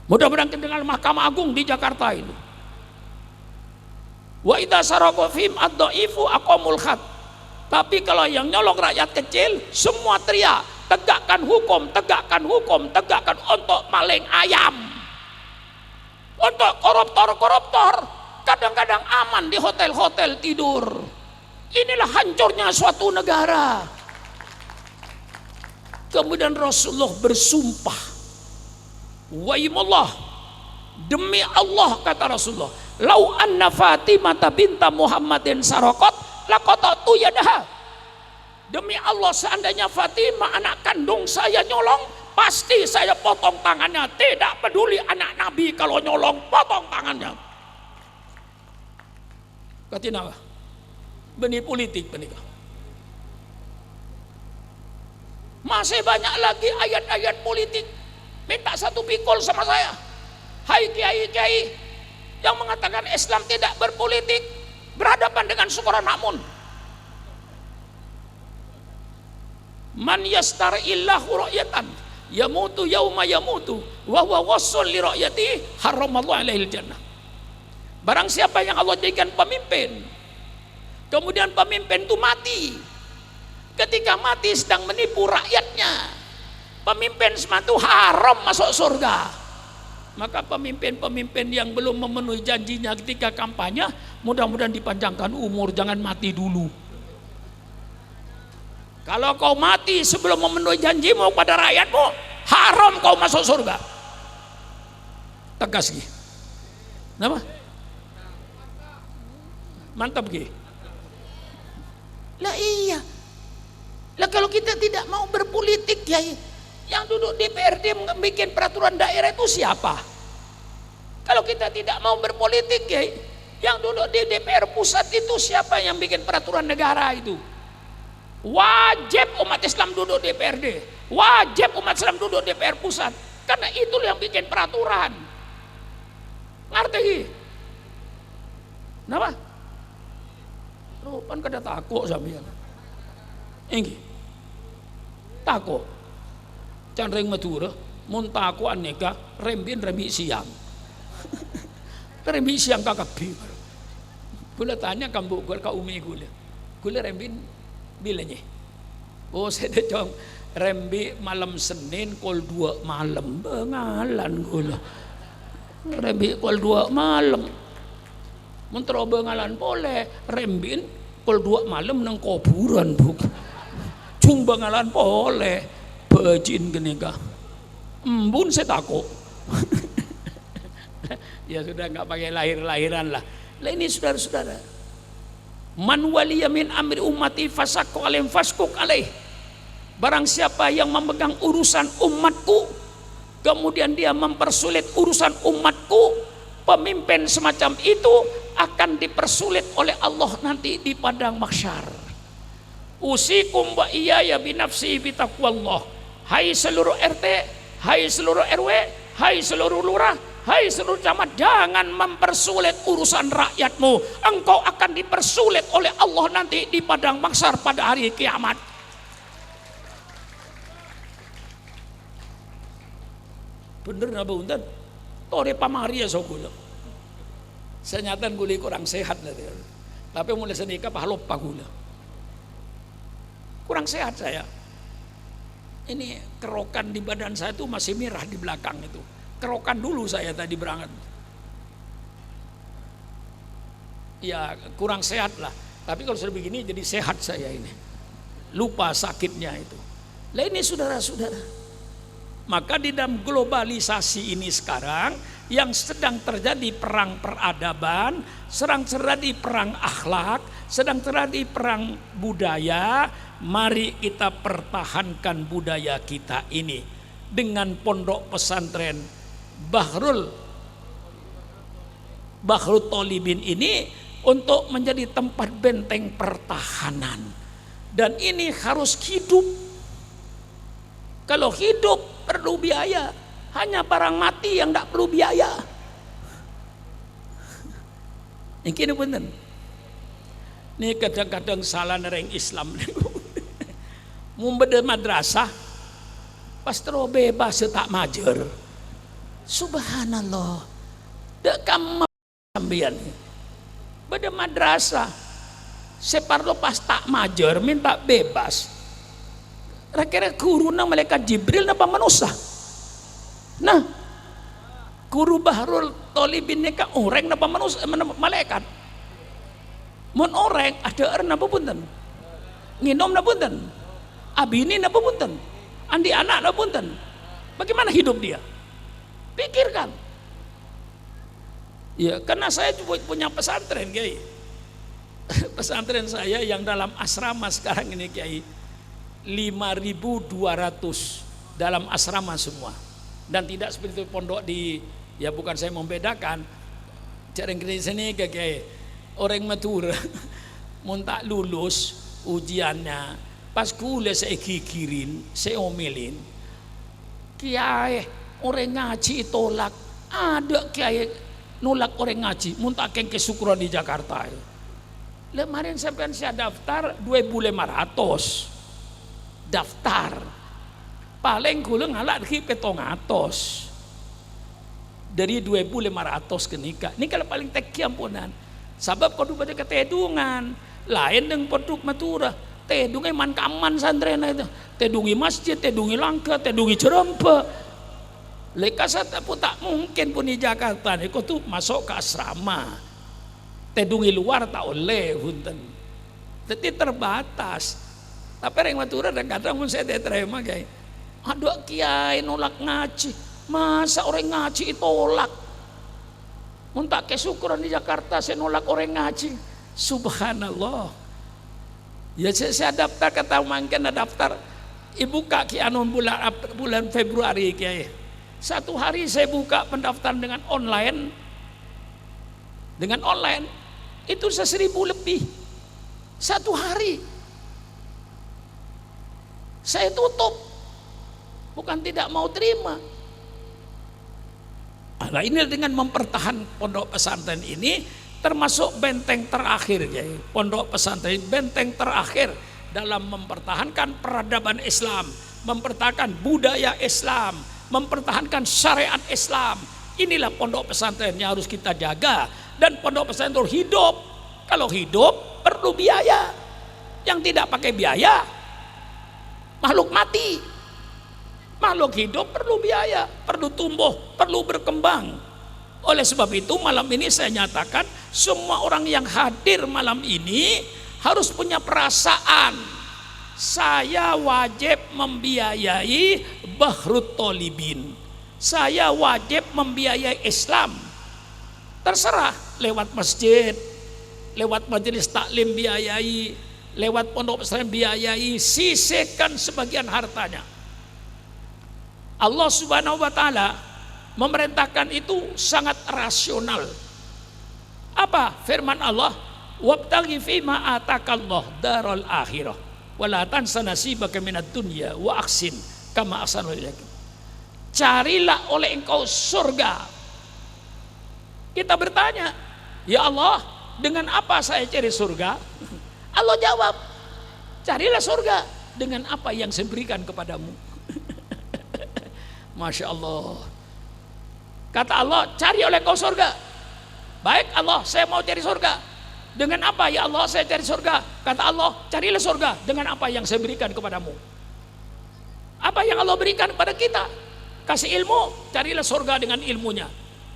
Mudah-mudahan kedengaran Mahkamah Agung di Jakarta itu. Wa idza saraka fim ad-dhaifu aqamul khat. Tapi kalau yang nyolong rakyat kecil semua teriak, tegakkan hukum, tegakkan hukum, tegakkan untuk maling ayam. Untuk koruptor-koruptor kadang-kadang aman di hotel-hotel tidur. Inilah hancurnya suatu negara. Kemudian Rasulullah bersumpah, waimullah, demi Allah kata Rasulullah, lau anna Fatimah binta Muhammadin sarokot laqata'tu yadaha. Demi Allah, seandainya Fatimah anak kandung saya nyolong, pasti saya potong tangannya. Tidak peduli anak Nabi, kalau nyolong potong tangannya. Katina apa? Benih politik benih. Masih banyak lagi ayat-ayat politik. Minta satu pikul sama saya. Hai kiai-kiai yang mengatakan Islam tidak berpolitik, berhadapan dengan Syukuran Makmun. Man yastari illahu ra'yatan yamutu yauma yamutu wa huwa wassul li ra'yati haramallahu alaihil jannah. Barang siapa yang Allah jadikan pemimpin, kemudian pemimpin itu mati, ketika mati sedang menipu rakyatnya, pemimpin sematu haram masuk surga. Maka pemimpin-pemimpin yang belum memenuhi janjinya ketika kampanye, mudah-mudahan dipanjangkan umur, jangan mati dulu. Kalau kau mati sebelum memenuhi janjimu pada rakyatmu, haram kau masuk surga. Tegas gitu. Kenapa? Mantap gitu. Lah iya. Lah kalau kita tidak mau berpolitik ya, yang duduk DPRD bikin peraturan daerah itu siapa? Kalau kita tidak mau berpolitik ya, yang duduk di DPR pusat itu siapa yang bikin peraturan negara itu? Wajib umat Islam duduk DPRD, wajib umat Islam duduk DPR pusat, karena itu yang bikin peraturan. Ngerti? Kenapa? Rupan kada takut sampeyan. Enggi. Takut. Canreng matura, mun takut aneka rembin rembi siang. Rembi siang kakak bi. Gula tanya kambu gula ka umi gula. Gula rembin bilanya. Oh saya dong rembi malam Senin kol 2 malam bengalan gula. Rembi kol 2 malam. Mentero bengalan boleh, rembin kol 2 malam nang kuburan buk. Cung bengalan boleh, bejin genika. Embun saya takut. Ya sudah nggak pakai lahir-lahiran lah. Lah ini saudara-saudara. Man waliya min amri ummati fasaqqa alaihim fasquq alaih. Barang siapa yang memegang urusan umatku, kemudian dia mempersulit urusan umatku, pemimpin semacam itu akan dipersulit oleh Allah nanti di padang mahsyar. Usikum wa iyaya binafsi bitaqwallah. Hai seluruh RT, hai seluruh RW, hai seluruh lurah, hai seluruh camat, jangan mempersulit urusan rakyatmu. Engkau akan dipersulit oleh Allah nanti di padang mahsyar pada hari kiamat. Bener napa untan? Tore pamaria sogula. Senyatan guli kurang sehat lah. Tapi mulai senika pahalop gula. Kurang sehat saya. Ini kerokan di badan saya itu masih merah di belakang itu. Kerokan dulu saya tadi berangkat. Ya kurang sehat lah. Tapi kalau sudah begini jadi sehat saya ini. Lupa sakitnya itu. Lah ini saudara-saudara. Maka di dalam globalisasi ini sekarang yang sedang terjadi perang peradaban, sedang terjadi perang akhlak, sedang terjadi perang budaya. Mari kita pertahankan budaya kita ini dengan pondok pesantren Bahrul Tholibin ini untuk menjadi tempat benteng pertahanan. Dan ini harus hidup. Kalau hidup perlu biaya. Hanya barang mati yang tidak perlu biaya. Ini benar. Ini kadang-kadang salah nereng Islam. Mumbede madrasah, pastro bebas tak majer. Subhanallah. Dek kamu sambian. Bede madrasah, separlo pas tak majer minta bebas. Kira-kira guru nang malaikat Jibril napa manusia. Nah, guru Bahrul Tolibin ini kan orang napa manusia malaikat. Mun orang ada napa punten. Nginom napa punten. Abini napa punten. Andi anak napa punten. Bagaimana hidup dia? Pikirkan. Ya, karena saya juga punya pesantren, Kiai. Pesantren saya yang dalam asrama sekarang ini, Kiai, 5.200 dalam asrama semua. Dan tidak seperti pondok di, ya bukan saya membedakan. Cara di sini, Kiai, orang Madura mun tak lulus ujiannya, pas kuliah saya gigirin, saya omelin. Kiai, orang ngaji tolak, ada kiai nolak orang ngaji, mun tak kengke syukuran di Jakarta. Kemarin sampai saya daftar 2.500 daftar, paling kulo ngalak di petongatos dari 2.500 ke nikah. Ini kalau paling tekiam ponan. Sabab kau baca ketedungan lain dengan produk Madura. Tedungi man kaman santrena itu. Tedungi masjid, tedungi langka, tedungi cerempa. Lekasat pun tak mungkin pun di Jakarta nih kau tuh masuk ke asrama. Tedungi luar tak oleh punten. Jadi terbatas. Tapi orang Madura kadang pun saya terima kayak, aduh kiai nolak ngaji. Masa orang ngaji tolak? Muntah kesyukuran di Jakarta saya nolak orang ngaji. Subhanallah. Ya saya daftar kata mungkin daftar ibu kaki anun bulan Februari kiai. Satu hari saya buka pendaftaran dengan online. Dengan online itu 1.000 lebih. Satu hari. Saya tutup. Bukan tidak mau terima. Nah ini dengan mempertahankan pondok pesantren ini termasuk benteng terakhir ya. Pondok pesantren benteng terakhir dalam mempertahankan peradaban Islam, mempertahankan budaya Islam, mempertahankan syariat Islam. Inilah pondok pesantren yang harus kita jaga. Dan pondok pesantren hidup. Kalau hidup perlu biaya. Yang tidak pakai biaya makhluk mati. Makhluk hidup perlu biaya, perlu tumbuh, perlu berkembang. Oleh sebab itu malam ini saya nyatakan semua orang yang hadir malam ini harus punya perasaan. Saya wajib membiayai Bahrul Tolibin. Saya wajib membiayai Islam. Terserah lewat masjid, lewat majelis taklim biayai, lewat pondok pesantren biayai, sisihkan sebagian hartanya. Allah Subhanahu wa taala memerintahkan itu sangat rasional. Apa firman Allah? Wabtaghi fima atakallah darul akhirah wala tansa nasibaka minad dunya wa ahsin kama ahsana ilaik. Carilah oleh engkau surga. Kita bertanya, ya Allah, dengan apa saya cari surga? Allah jawab, carilah surga dengan apa yang saya berikan kepadamu. Masya Allah. Kata Allah, cari oleh kau surga. Baik Allah, saya mau cari surga. Dengan apa ya Allah saya cari surga? Kata Allah, carilah surga dengan apa yang saya berikan kepadamu. Apa yang Allah berikan kepada kita? Kasih ilmu, carilah surga dengan ilmunya.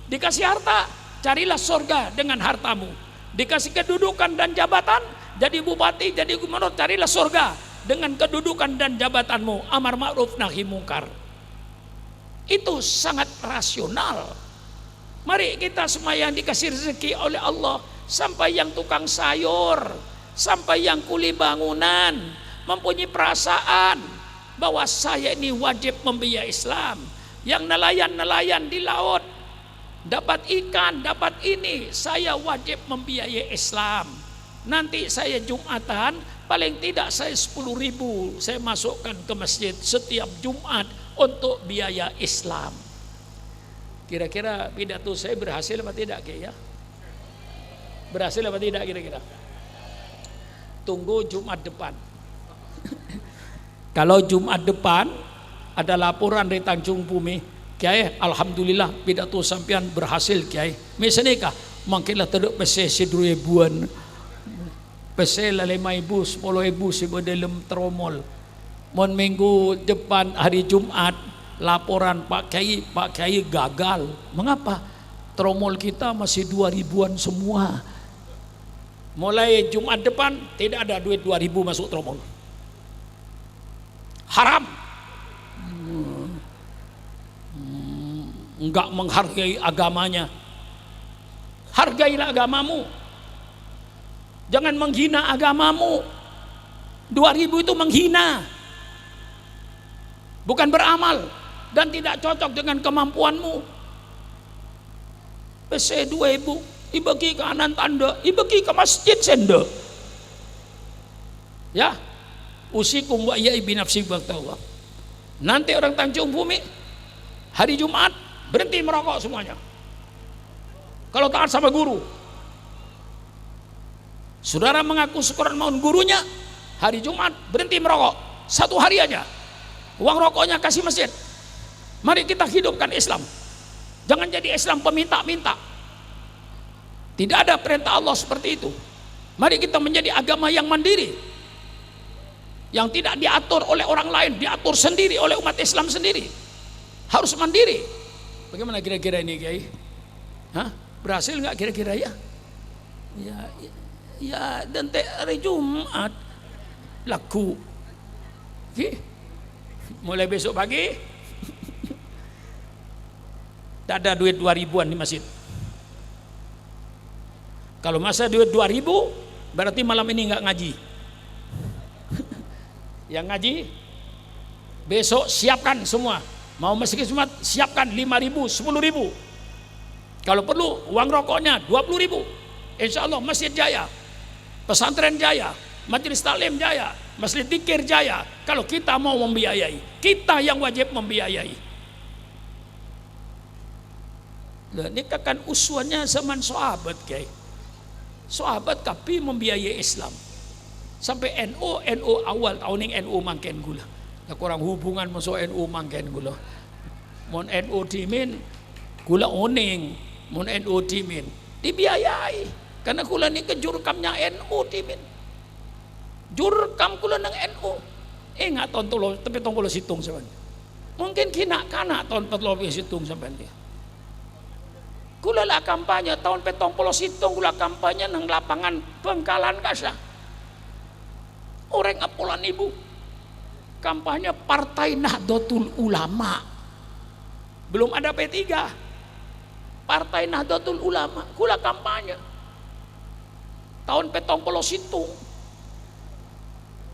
Dikasih harta, carilah surga dengan hartamu. Dikasih kedudukan dan jabatan, jadi bupati, jadi gubernur, carilah surga dengan kedudukan dan jabatanmu. Amar ma'ruf nahi mungkar. Itu sangat rasional. Mari kita semua yang dikasih rezeki oleh Allah, sampai yang tukang sayur, sampai yang kuli bangunan, mempunyai perasaan bahwa saya ini wajib membiayai Islam. Yang nelayan-nelayan di laut dapat ikan, dapat ini, saya wajib membiayai Islam. Nanti saya Jumatan, paling tidak saya 10.000 saya masukkan ke masjid setiap Jumat untuk biaya Islam. Kira-kira pidato saya berhasil apa tidak ya? Berhasil apa tidak kira-kira? Tunggu Jumat depan. Kalau Jumat depan ada laporan dari Tanjung Bumi, Kiai, alhamdulillah pidato sampean berhasil Kiai. Misalnya kah? Makinlah terduk pese sedruebuan, pese lah 5.000, 10.000 si dalam tromol. Mon minggu depan hari Jumat laporan Pak Kiai gagal. Mengapa? Tromol kita masih 2.000-an semua. Mulai Jumat depan tidak ada duit 2.000 masuk tromol. Haram. Enggak menghargai agamanya. Hargailah agamamu. Jangan menghina agamamu. 2.000 itu menghina. Bukan beramal dan tidak cocok dengan kemampuanmu. Pese 2.000 dibagi ke anan tanda, dibagi ke masjid senda. Ya, usikum wa iya binafsi baktawah. Nanti orang Tanjung Bumi hari Jumat berhenti merokok semuanya. Kalau taat sama guru, saudara mengaku syukuran mohon gurunya, hari Jumat berhenti merokok 1 hari aja. Uang rokoknya kasih masjid. Mari kita hidupkan Islam. Jangan jadi Islam peminta-minta. Tidak ada perintah Allah seperti itu. Mari kita menjadi agama yang mandiri, yang tidak diatur oleh orang lain, diatur sendiri oleh umat Islam sendiri. Harus mandiri. Bagaimana kira-kira ini Kiai? Hah? Berhasil nggak kira-kira ya? Ya dan hari Jumat laku. Mulai besok pagi tak ada duit 2.000-an di masjid. Kalau masa duit 2.000 berarti malam ini nggak ngaji. Yang ngaji besok siapkan semua. Mau masjid Jumat siapkan 5.000, 10.000. Kalau perlu uang rokoknya 20.000. Insya Allah masjid jaya, pesantren jaya, majelis taklim jaya, masjid dzikir jaya. Kalau kita mau membiayai, kita yang wajib membiayai. Nah, ini kan uswanya zaman sahabat Kiai. Sahabat tapi membiayai Islam. Sampai NU awal tahun ini NU mangken gula. Ya kurang hubungan masuk NU mangken gula. Mon NU dimin gula oning, mon NU dimin dibiayai. Karena gula ni ke jurkamnya NU dimin. Jurkam kula nang NU. Ingat tahun tolo tapi tahun polo situng sampean. Mungkin kina kana tahun 40 situng sampean dia. Kula lah kampanye tahun 70 situng kula kampanye nang lapangan Bengkalan Kasa. Orang apulan ibu. Kampanye Partai Nahdlatul Ulama. Belum ada P3. Partai Nahdlatul Ulama kula kampanye. Tahun 70 situng.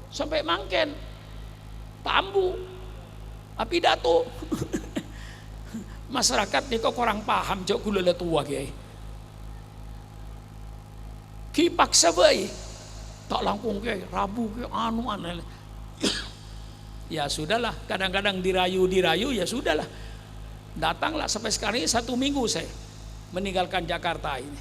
Sampai mangken tambu pidato. Masyarakat ni kok kurang paham jok kula le tua Kiai. Ki paksa bae tak langkung Kiai Rabu ke anu aneh. Ya sudahlah, kadang-kadang dirayu ya sudahlah. Datanglah sampai sekarang ini 1 minggu saya meninggalkan Jakarta ini.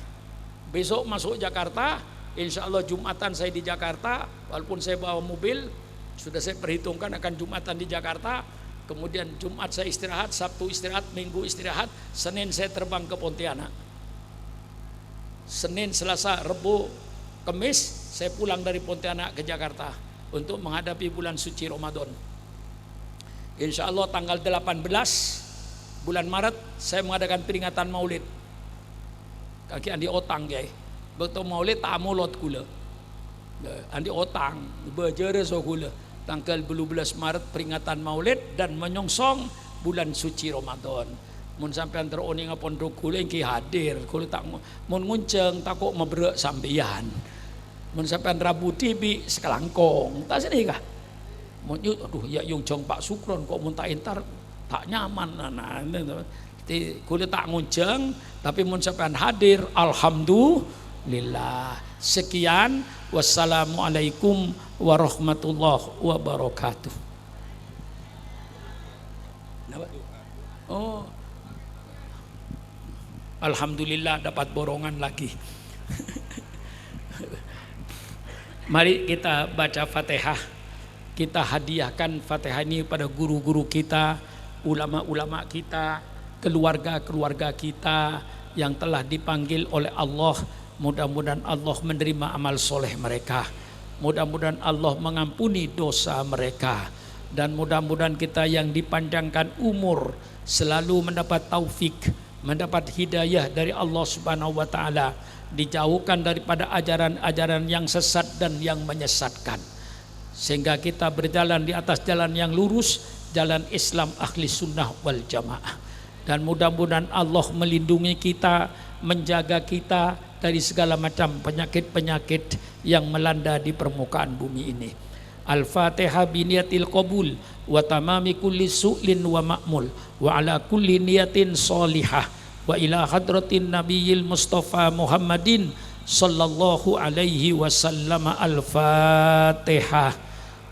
Besok masuk Jakarta. Insya Allah Jumatan saya di Jakarta, walaupun saya bawa mobil, sudah saya perhitungkan akan Jumatan di Jakarta, kemudian Jumat saya istirahat, Sabtu istirahat, Minggu istirahat, Senin saya terbang ke Pontianak. Senin, Selasa, Rebu, Kamis saya pulang dari Pontianak ke Jakarta untuk menghadapi bulan suci Ramadan. Insya Allah tanggal 18 bulan Maret saya mengadakan peringatan Maulid. Kaki andi otang Kiai. Betul Maulid tak mulot kula. Andi otang berjere so kula. Tanggal 12 Maret peringatan Maulid dan menyongsong bulan suci Ramadan. Mun sampean teroning apon kula engki hadir, kula tak mun ngunceng takok mebrek sampeyan. Mun sampean Rabu tibi sekelangkong. Tak sedih kah? Mun aduh ya yung jong Pak Sukron kok mun tak entar tak nyaman nah. Kula tak ngunceng tapi mun sampean hadir alhamdulillah. Sekian, wassalamualaikum warahmatullahi wabarakatuh. Kenapa? Oh, alhamdulillah dapat borongan lagi. Mari kita baca Fatihah. Kita hadiahkan Fatihah ini pada guru-guru kita, ulama-ulama kita, keluarga-keluarga kita yang telah dipanggil oleh Allah. Mudah-mudahan Allah menerima amal soleh mereka. Mudah-mudahan Allah mengampuni dosa mereka. Dan mudah-mudahan kita yang dipanjangkan umur selalu mendapat taufik, mendapat hidayah dari Allah Subhanahu wa taala, dijauhkan daripada ajaran-ajaran yang sesat dan yang menyesatkan, sehingga kita berjalan di atas jalan yang lurus, jalan Islam ahli sunnah wal jamaah. Dan mudah-mudahan Allah melindungi kita, menjaga kita dari segala macam penyakit-penyakit yang melanda di permukaan bumi ini. Al-Fatihah biniyatil qabul wa tamami kulli su'lin wa ma'mul wa ala kulli niyatin solihah wa ila hadratin nabiyil mustafa Muhammadin sallallahu alaihi wasallam. Al-Fatihah.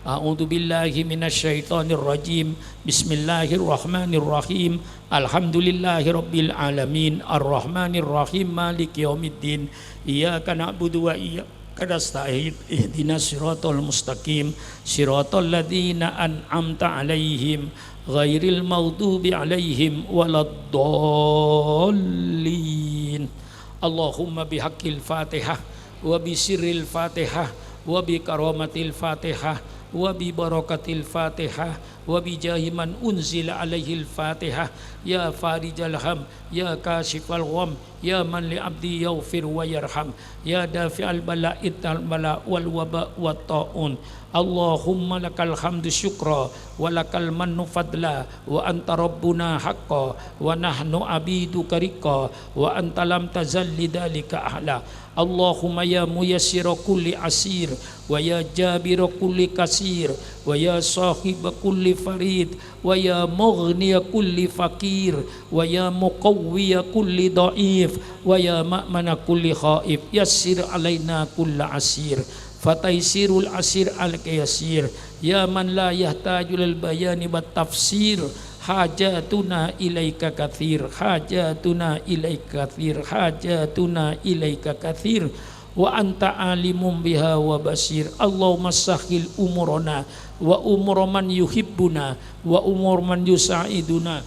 A'udzu billahi minasyaitonir rajim. Bismillahirrahmanirrahim. Alhamdulillahirabbil alamin arrahmanir rahim maliki yaumiddin. Iyyaka na'budu wa iyyaka nasta'in ihdinas siratal mustaqim siratal ladzina an'amta 'alaihim ghairil maghdubi 'alaihim waladdallin. Allahumma bihaqqil Fatihah wa bisirril Fatihah wa bi karamatil Fatihah wa bi barakatil Fatihah wa bi jahi man unzila alaihil Fatihah ya farijal ham ya kashifal gham ya man li abdi yaghfir wa yarham ya dafi'al bala'id al bala wal waba wat taun. Allahumma lakal hamdu syukra wa lakal mannu fadla wa anta rabbuna haqqa wa nahnu abiduka riqa wa anta lam tazal lidzalika ahla. Allahumma ya muyassira kulli asir wa ya jabira kulli kasir wa ya sahiba kulli farid wa ya mughniya kulli fakir wa ya muqawwiya kulli dhaif wa ya ma'mana kulli khaif yassir alaina kulla asir fataisirul asir al-yasir ya man la yahtaju lil bayani wat tafsir hajatuna ilaika kathir hajatuna ilaika kathir hajatuna ilaika kathir wa anta alimum biha wa basir. Allahumma sahhil umurana wa umur man yuhibbuna wa umur man yusaiduna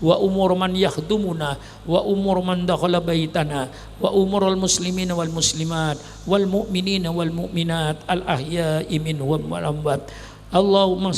wa umur man yakhdumuna wa umur man dakhala baitana wa umurul muslimina wal muslimat wal mu'minina wal mu'minat al ahya'i minhum wal amwat. Allahumma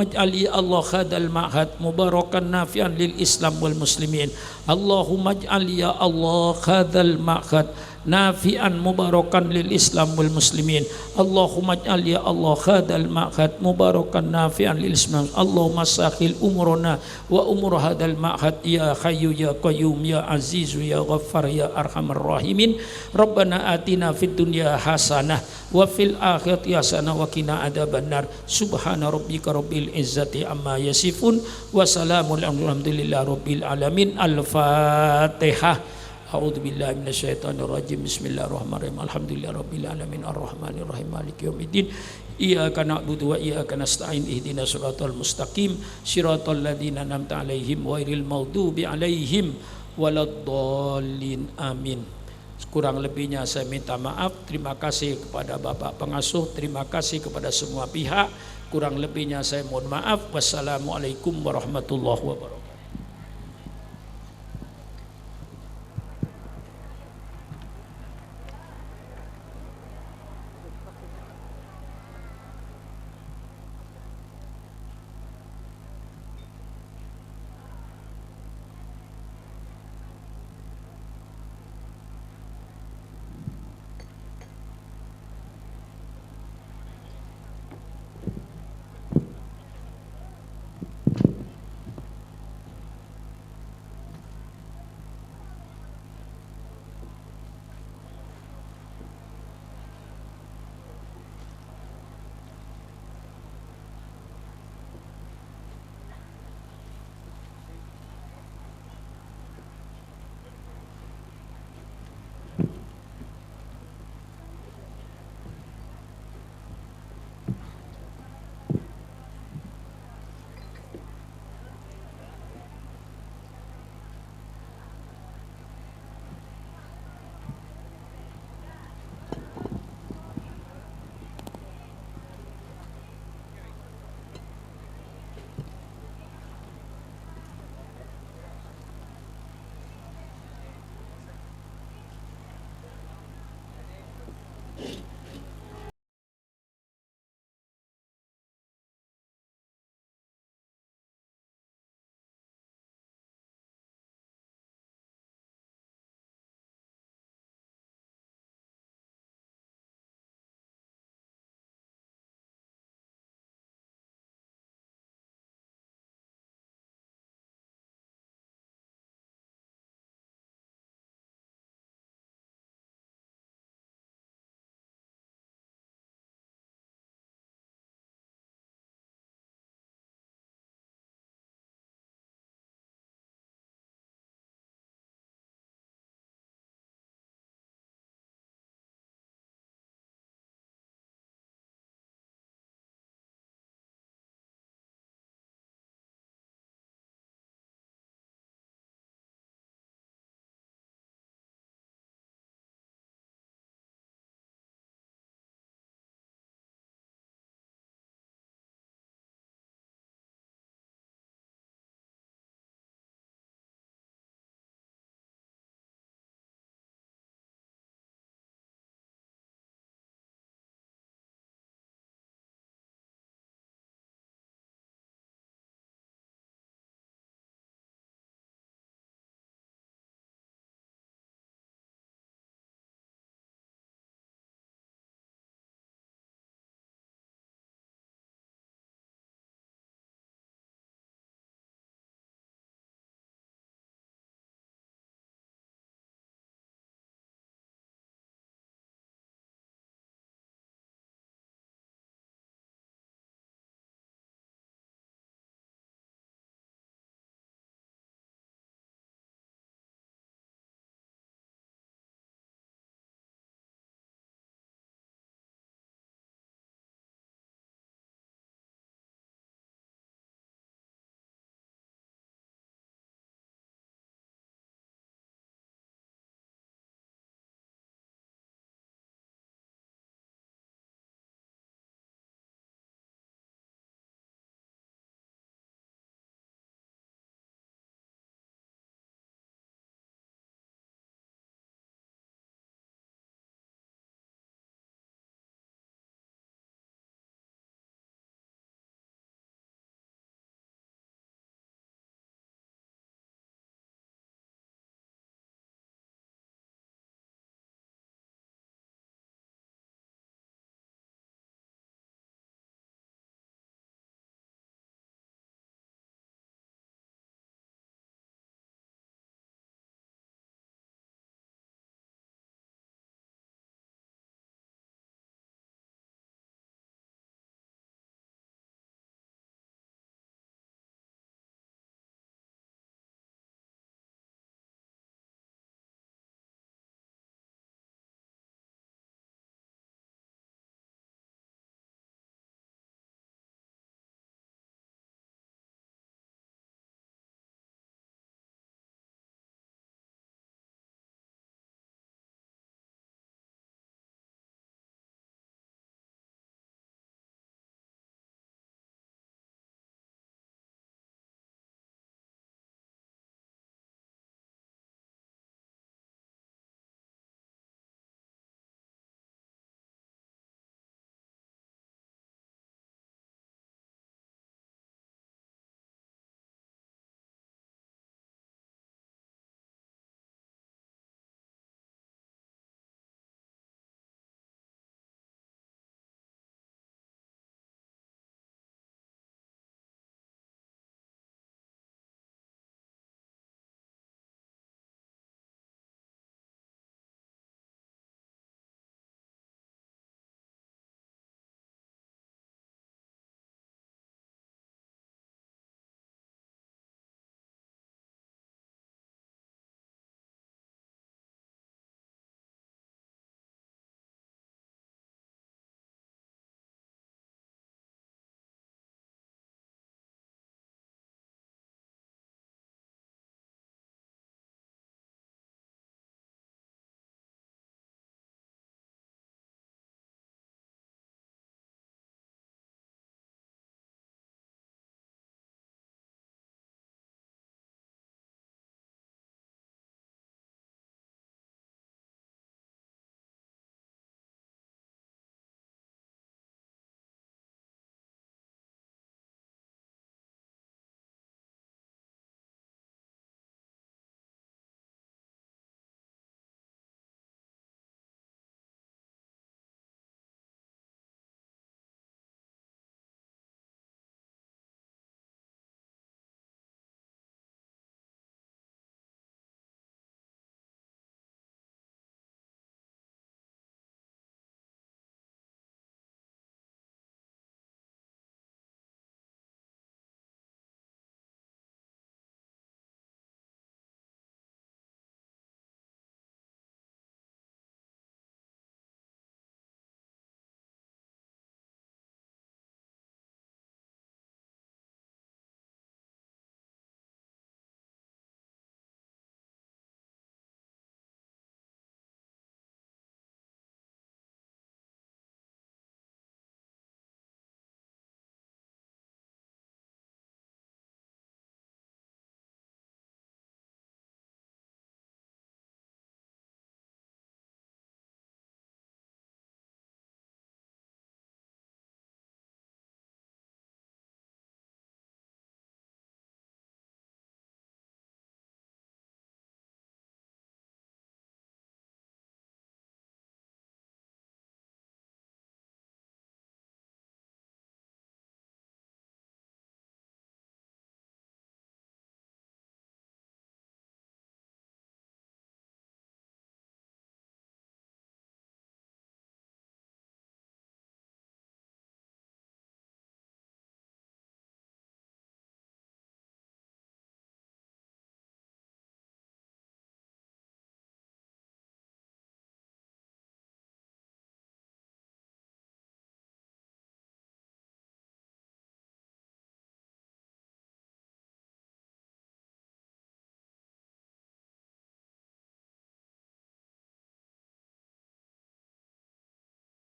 ij'ali Allah hadal ma'had mubarakan nafi'an lil Islam wal muslimin. Allahumma ij'ali ya Allah hadal ma'had nafi'an mubarakan lil Islam wal muslimin. Allahumma ij'al ya Allah hadal ma'had mubarakan nafi'an lil Islam. Allahumma sahil umurana wa umur hadal ma'had ya hayyu ya qayyum ya azizu ya ghaffar ya arhamar rahimin. Rabbana atina fid dunya hasanah wa fil akhirati hasanah wa qina adzabannar. Subhana rabbika rabbil izzati amma yasifun wa salamun alhamdulillahi rabbil alamin. Al-Fatihah. A'udzu billahi minasyaitonir rajim. Bismillahirrahmanirrahim. Alhamdulillahirabbil alamin arrahmanir rahim maliki yaumiddin. Iyyaka na'budu wa iyyaka nasta'in ihdinas siratal mustaqim siratal ladzina an'amta 'alaihim ghairil maghdubi 'alaihim waladdallin. Amin. Kurang lebihnya saya minta maaf. Terima kasih kepada Bapak Pengasuh, terima kasih kepada semua pihak. Kurang lebihnya saya mohon maaf. Wassalamualaikum warahmatullahi wabarakatuh.